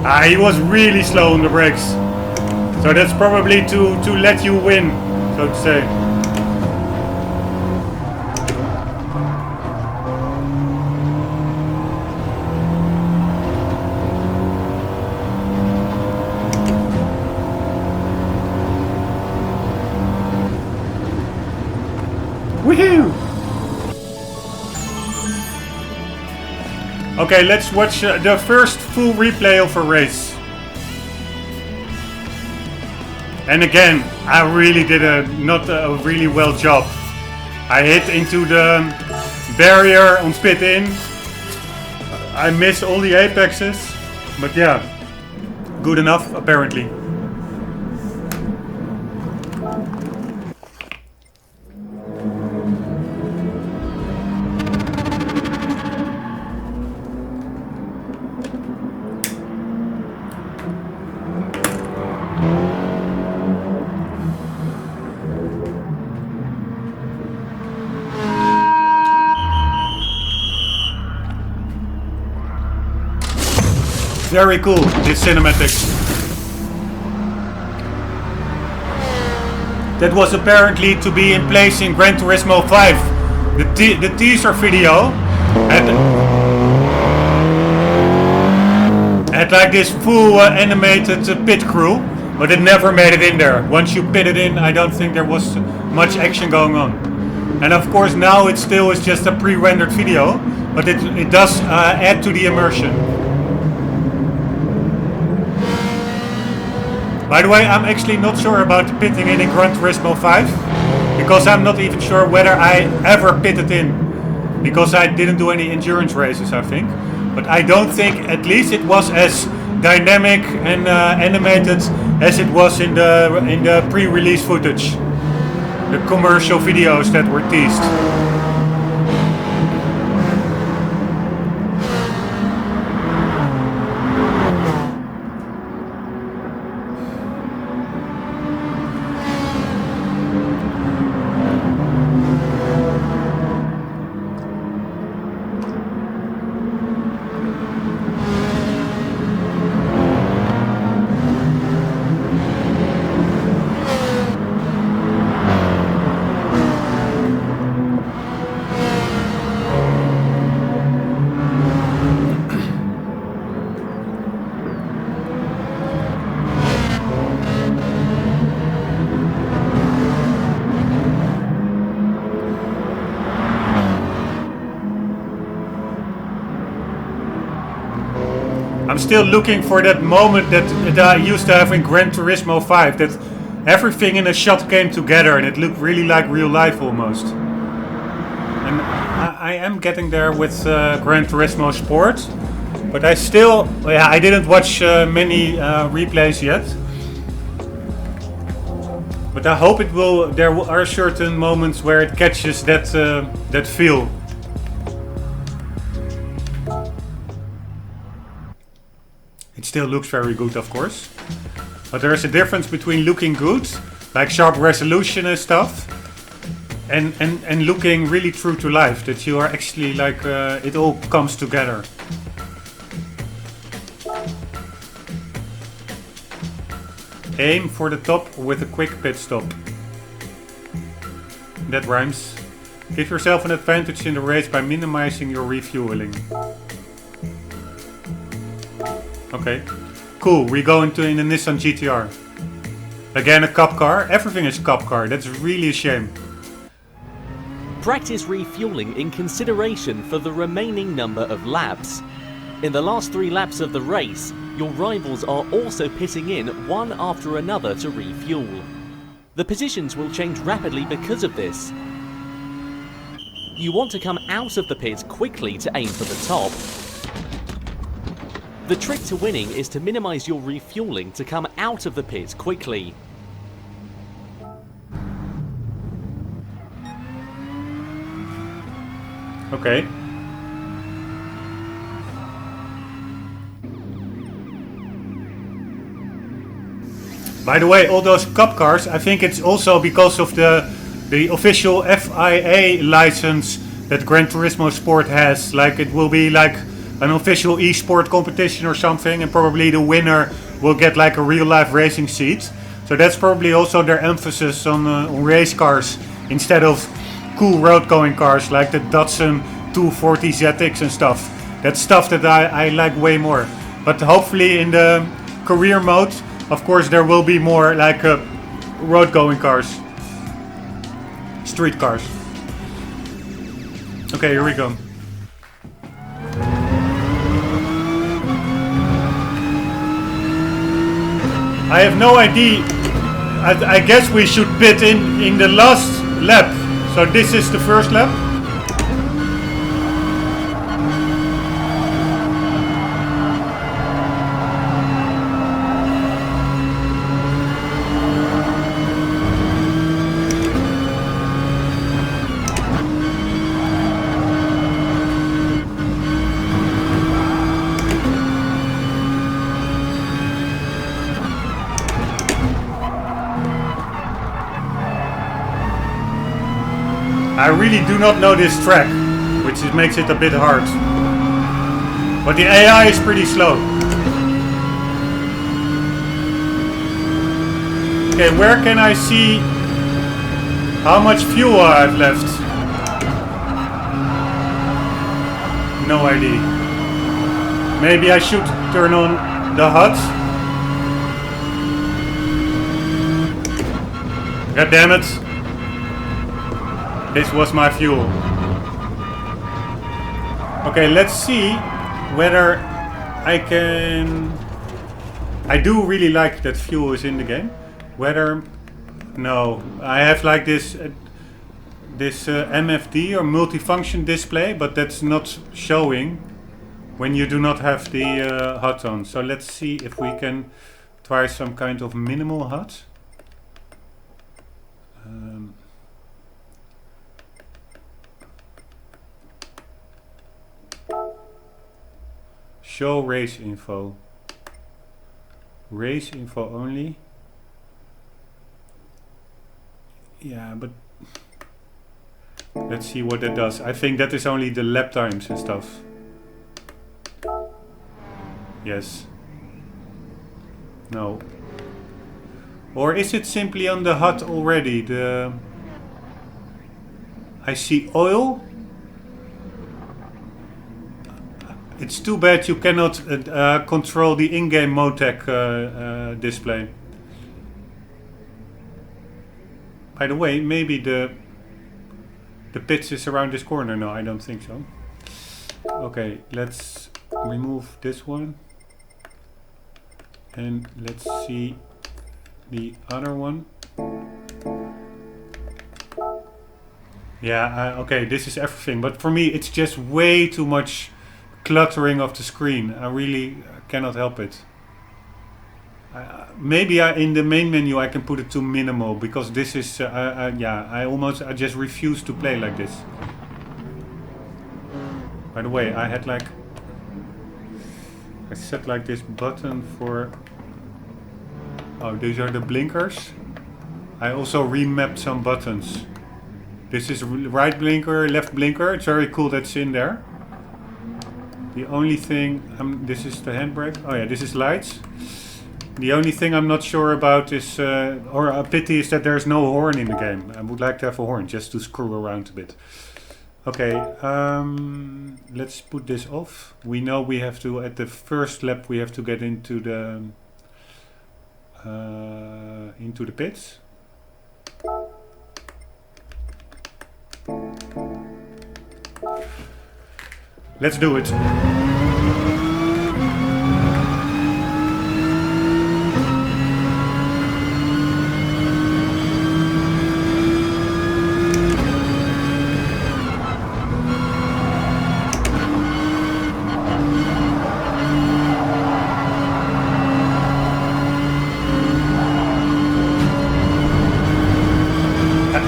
Ah, he was really slow on the brakes. So that's probably to let you win, so to say. Woohoo! Okay, let's watch the first full replay of a race. And again, I really did not a really well job. I hit into the barrier on spit in. I missed all the apexes, but yeah, good enough apparently. Very cool, this cinematics. That was apparently to be in place in Gran Turismo 5. The teaser video had like this full animated pit crew, but it never made it in there. Once you pit it in, I don't think there was much action going on. And of course now it still is just a pre-rendered video, but it does add to the immersion. By the way, I'm actually not sure about pitting in Gran Turismo 5, because I'm not even sure whether I ever pitted in, because I didn't do any endurance races, I think. But I don't think, at least it was as dynamic and animated as it was in the pre-release footage, the commercial videos that were teased. I'm still looking for that moment that I used to have in Gran Turismo 5, that everything in a shot came together and it looked really like real life almost. And I am getting there with Gran Turismo Sport, but I still, yeah, I didn't watch many replays yet. But I hope it will. There are certain moments where it catches that that feel. It still looks very good, of course, but there is a difference between looking good, like sharp resolution and stuff, and looking really true to life. That you are actually like it all comes together. Aim for the top with a quick pit stop. That rhymes. Give yourself an advantage in the race by minimizing your refueling. Okay. Cool, we go in the Nissan GTR. Again a cup car. Everything is cup car. That's really a shame. Practice refueling in consideration for the remaining number of laps. In the last 3 laps of the race, your rivals are also pitting in one after another to refuel. The positions will change rapidly because of this. You want to come out of the pit quickly to aim for the top. The trick to winning is to minimize your refueling to come out of the pit quickly. Okay. By the way, all those cup cars, I think it's also because of the official FIA license that Gran Turismo Sport has. Like it will be like an official e-sport competition or something, and probably the winner will get like a real life racing seat. So that's probably also their emphasis on race cars instead of cool road going cars like the Datsun 240 ZX and stuff. That's stuff that I like way more. But hopefully in the career mode, of course, there will be more like road going cars, street cars. Okay, here we go. I have no idea. I guess we should pit in the last lap. So this is the first lap. I really do not know this track, which makes it a bit hard. But the AI is pretty slow. Okay, where can I see how much fuel I have left? No idea. Maybe I should turn on the HUD. God damn it. This was my fuel. Okay, let's see whether I can... I do really like that fuel is in the game. Whether... No, I have like this MFD or multifunction display, but that's not showing when you do not have the HUD on. So let's see if we can try some kind of minimal HUD. Show race info. Race info only. Yeah, but let's see what that does. I think that is only the lap times and stuff. Yes. No. Or is it simply on the HUD already? I see oil. It's too bad you cannot control the in-game Motec display. By the way, maybe the pits is around this corner. No, I don't think so. Okay, let's remove this one. And let's see the other one. Yeah, okay, this is everything. But for me, it's just way too much cluttering of the screen. I really cannot help it. Maybe in the main menu I can put it to minimal, because this is, yeah, I just refuse to play like this. By the way, I set like this button for, oh, these are the blinkers. I also remapped some buttons. This is right blinker, left blinker. It's very cool that's in there. The only thing, this is the handbrake. Oh yeah, this is lights. The only thing I'm not sure about is, or a pity, is that there's no horn in the game. I would like to have a horn just to screw around a bit. Okay, let's put this off. We know we have to, at the first lap, we have to get into the pits. Let's do it.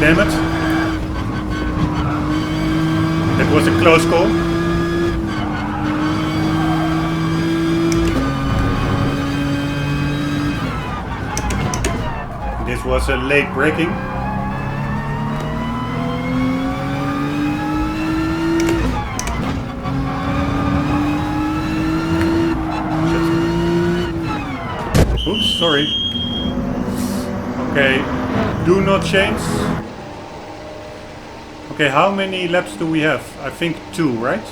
Damn it. That was a close call. This was a late braking. Oops, sorry. Okay, do not change. Okay, how many laps do we have? I think 2, right?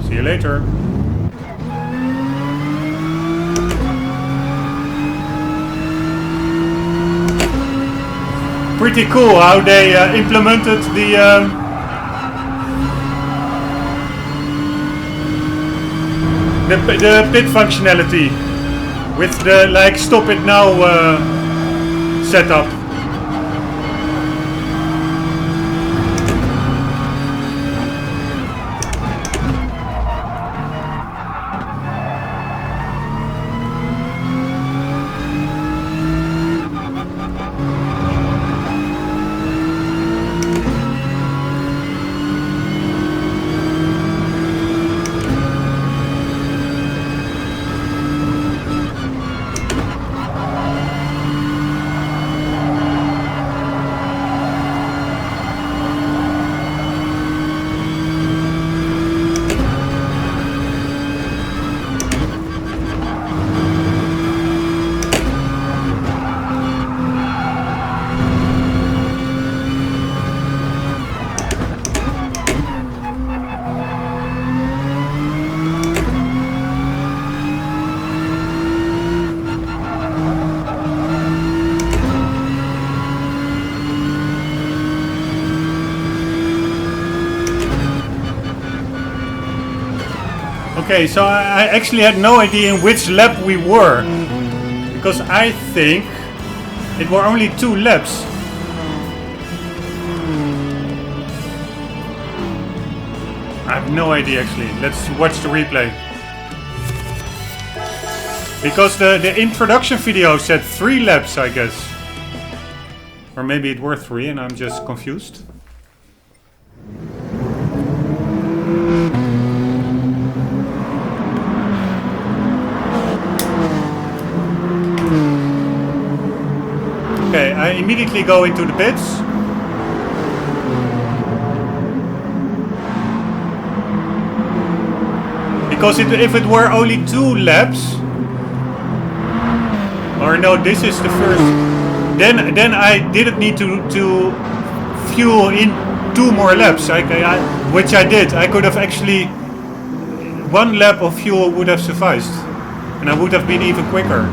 See you later. Pretty cool how they implemented the pit functionality with the like stop it now setup. Okay, so I actually had no idea in which lap we were, because I think it were only 2 laps. I have no idea actually. Let's watch the replay. Because the introduction video said 3 laps, I guess. Or maybe it were 3 and I'm just confused. Okay, I immediately go into the pits. Because if it were only 2 laps, or no, this is the first, then I didn't need to fuel in 2 more laps, which I did. I could have actually, 1 lap of fuel would have sufficed, and I would have been even quicker.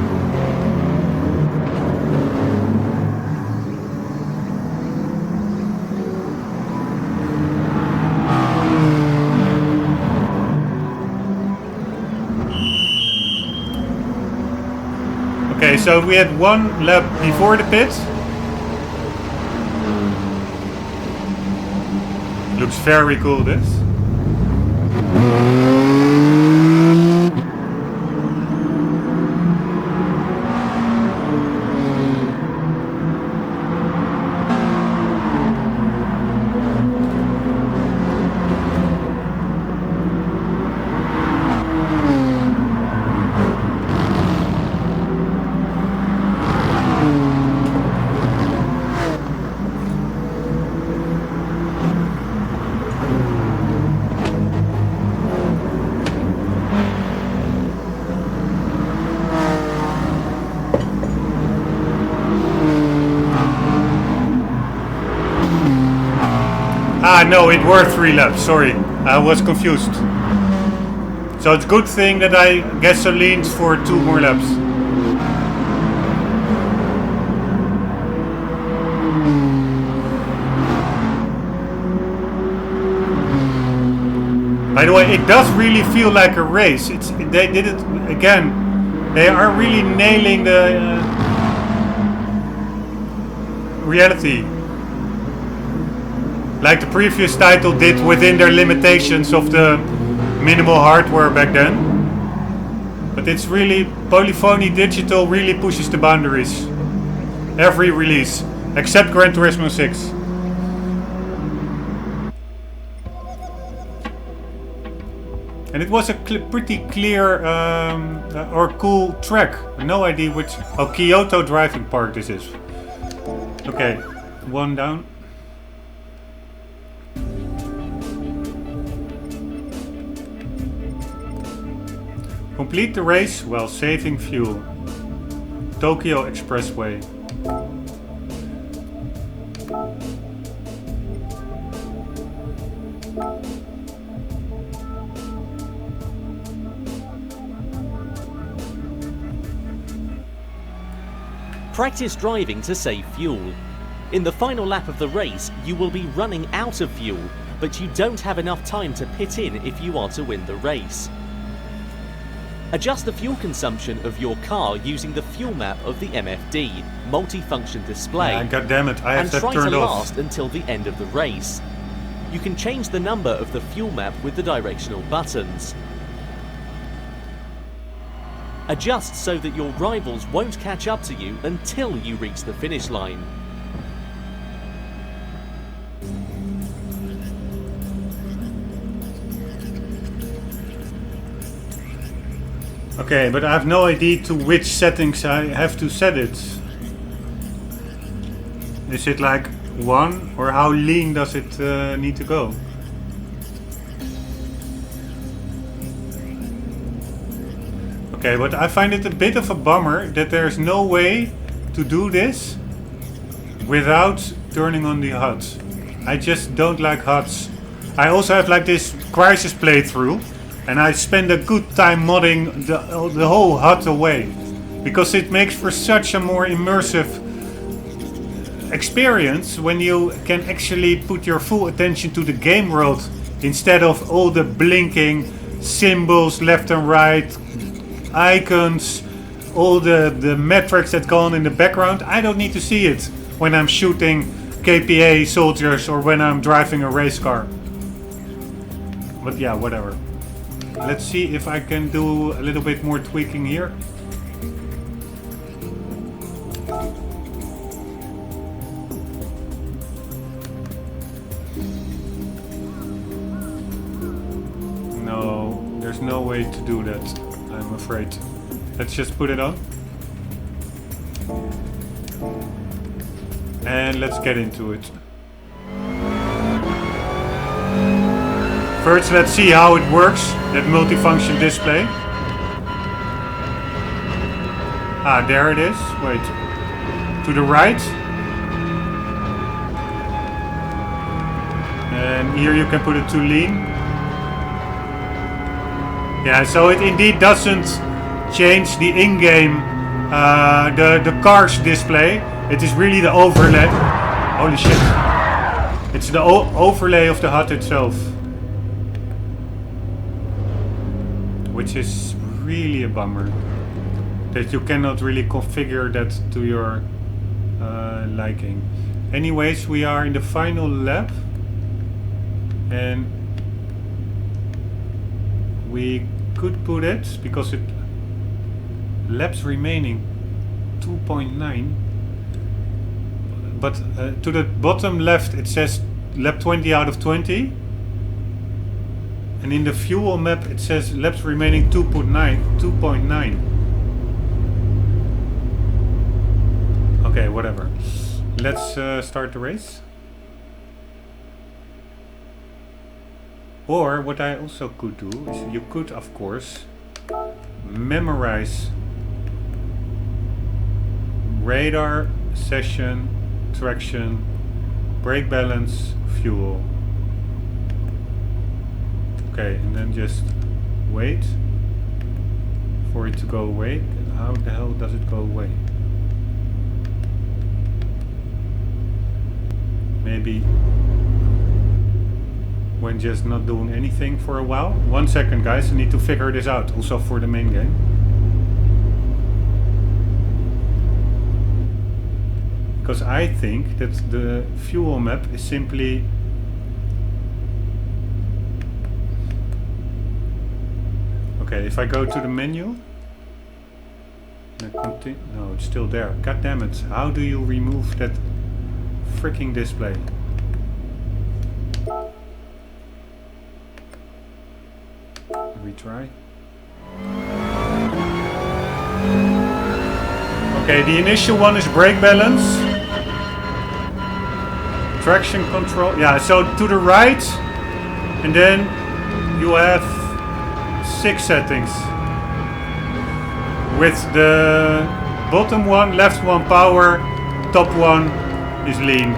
Okay, so we had one lap before the pit. Looks very cool, this. Ah, no, it were 3 laps, sorry. I was confused. So it's a good thing that I gasolined for 2 more laps. By the way, it does really feel like a race. They did it again. They are really nailing the reality. Like the previous title did within their limitations of the minimal hardware back then. But it's really, Polyphony Digital really pushes the boundaries. Every release, except Gran Turismo 6. And it was a pretty clear or cool track. No idea which... Oh, Kyoto Driving Park this is. Okay, 1 down. Complete the race while saving fuel. Tokyo Expressway. Practice driving to save fuel. In the final lap of the race, you will be running out of fuel, but you don't have enough time to pit in if you are to win the race. Adjust the fuel consumption of your car using the fuel map of the MFD, multifunction display, God damn it, I have and that try turned to off. last until the end of the race. You can change the number of the fuel map with the directional buttons. Adjust so that your rivals won't catch up to you until you reach the finish line. Okay, but I have no idea to which settings I have to set it. Is it like 1 or how lean does it need to go? Okay, but I find it a bit of a bummer that there's no way to do this without turning on the HUDs. I just don't like HUDs. I also have like this Crisis playthrough. And I spend a good time modding the whole HUD away. Because it makes for such a more immersive experience when you can actually put your full attention to the game world instead of all the blinking symbols left and right, icons, all the metrics that go on in the background. I don't need to see it when I'm shooting KPA soldiers or when I'm driving a race car. But yeah, whatever. Let's see if I can do a little bit more tweaking here. No, there's no way to do that, I'm afraid. Let's just put it on. And let's get into it. First, let's see how it works, that multifunction display. Ah, there it is. Wait. To the right. And here you can put it to lean. Yeah, so it indeed doesn't change the in-game, the car's display. It is really the overlay. Holy shit. It's the overlay of the HUD itself. Which is really a bummer. that you cannot really configure that to your liking. Anyways, we are in the final lap, and we could put it because it laps remaining 2.9, but to the bottom left it says lap 20 out of 20, and in the fuel map it says laps remaining 2.9. Okay, whatever. Let's start the race. Or what I also could do is you could, of course, memorize radar, session, traction, brake balance, fuel. Okay, and then just wait for it to go away. How the hell does it go away? Maybe when just not doing anything for a while. 1 second, guys, I need to figure this out also for the main game. Because I think that the fuel map is simply okay. If I go to the menu, no, it's still there. God damn it! How do you remove that freaking display? Retry. Okay, the initial one is brake balance, traction control. Yeah, so to the right, and then you have 6 settings. With the bottom one, left one power, top one is lean.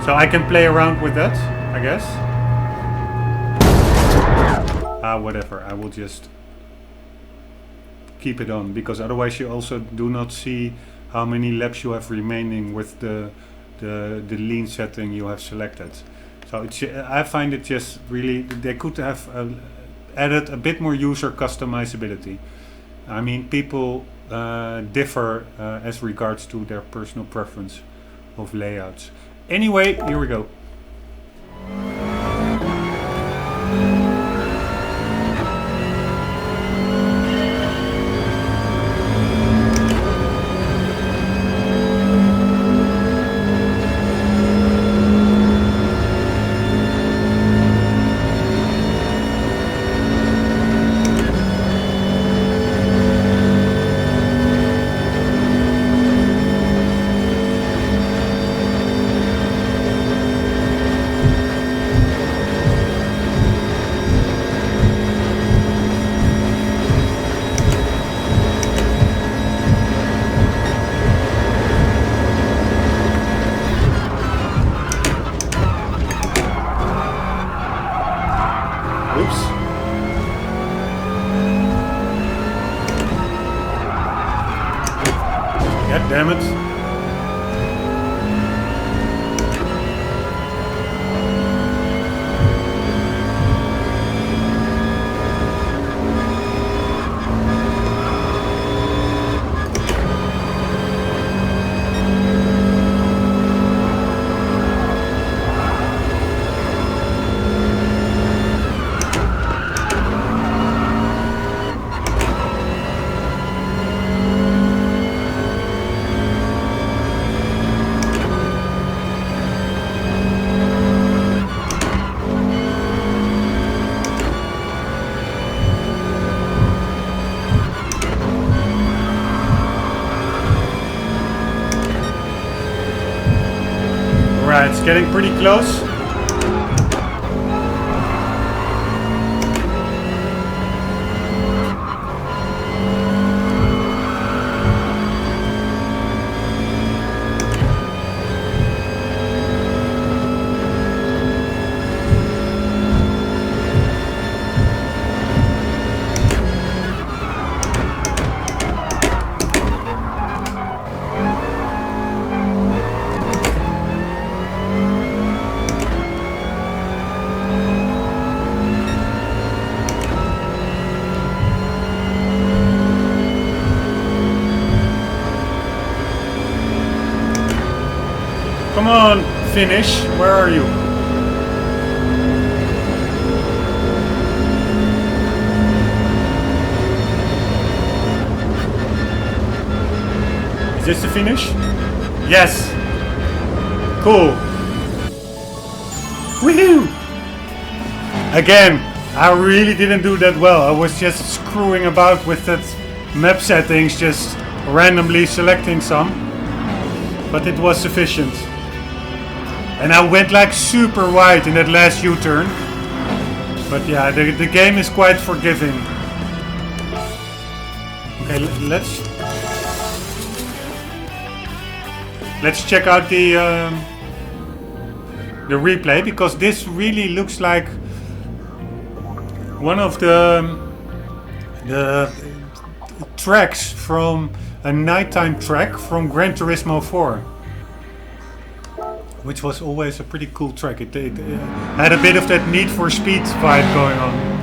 So I can play around with that, I guess. Whatever, I will just keep it on, because otherwise you also do not see how many laps you have remaining with the lean setting you have selected. So it's, I find it just really, they could have added a bit more user customizability. I mean, people differ as regards to their personal preference of layouts. Anyway, here we go. Damn it. It's getting pretty close. Come on, finish. Where are you? Is this the finish? Yes. Cool. Woohoo! Again, I really didn't do that well. I was just screwing about with that map settings, just randomly selecting some. But it was sufficient. And I went like super wide in that last U-turn. But yeah, the game is quite forgiving. Okay, let's check out the replay, because this really looks like one of the tracks from a nighttime track from Gran Turismo 4, which was always a pretty cool track. It had a bit of that Need for Speed vibe going on.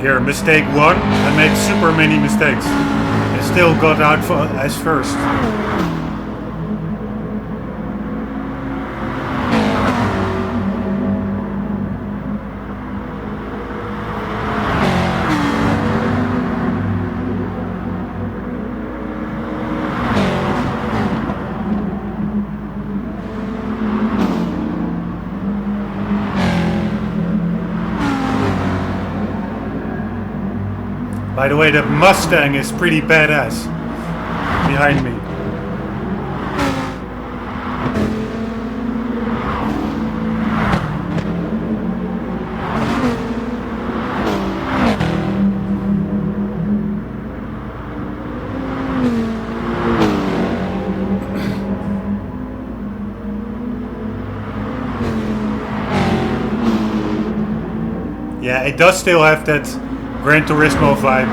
Here, mistake one. I made super many mistakes. I still got out as first. By the way, that Mustang is pretty badass behind me. Yeah, it does still have that Gran Turismo vibe,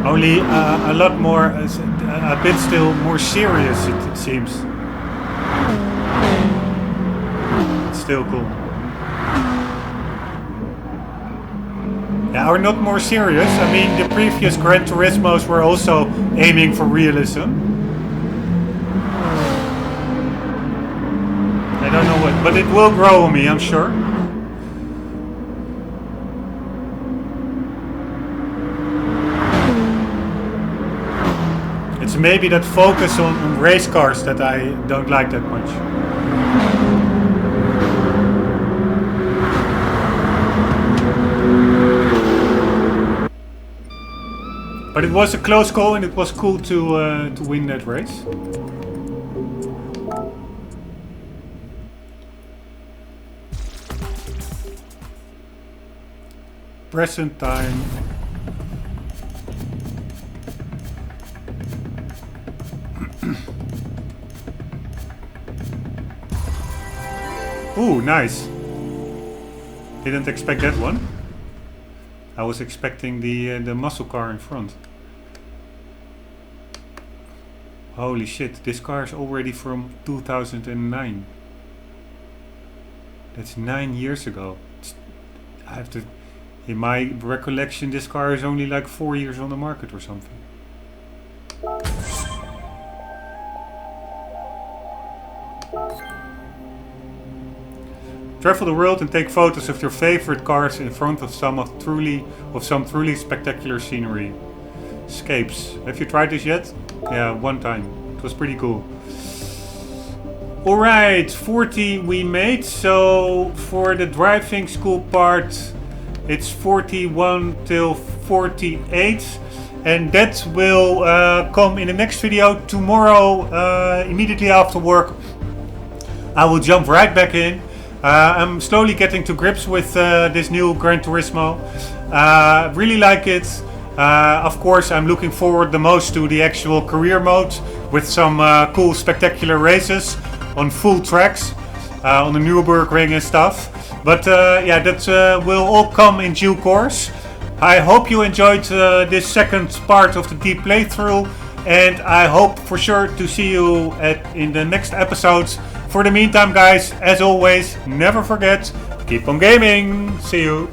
only a lot more, a bit still more serious, it seems. It's still cool. Yeah, or not more serious. I mean, the previous Gran Turismos were also aiming for realism. I don't know what, but it will grow on me, I'm sure. It's maybe that focus on race cars that I don't like that much. But it was a close call, and it was cool to win that race. Present time. Ooh, nice. Didn't expect that one. I was expecting the muscle car in front. Holy shit, this car is already from 2009. That's 9 years ago. I have to... In my recollection, this car is only like 4 years on the market or something. Travel the world and take photos of your favorite cars in front of some truly spectacular scenery. Escapes. Have you tried this yet? Yeah, one time. It was pretty cool. Alright, 40 we made. So for the driving school part, it's 41 till 48. and that will come in the next video tomorrow. Immediately after work, I will jump right back in. I'm slowly getting to grips with this new Gran Turismo. Really like it. Of course, I'm looking forward the most to the actual career mode with some cool spectacular races on full tracks, on the Nürburgring and stuff. But yeah, that will all come in due course. I hope you enjoyed this second part of the deep playthrough, and I hope for sure to see you in the next episodes. For the meantime, guys, as always, never forget, keep on gaming. See you.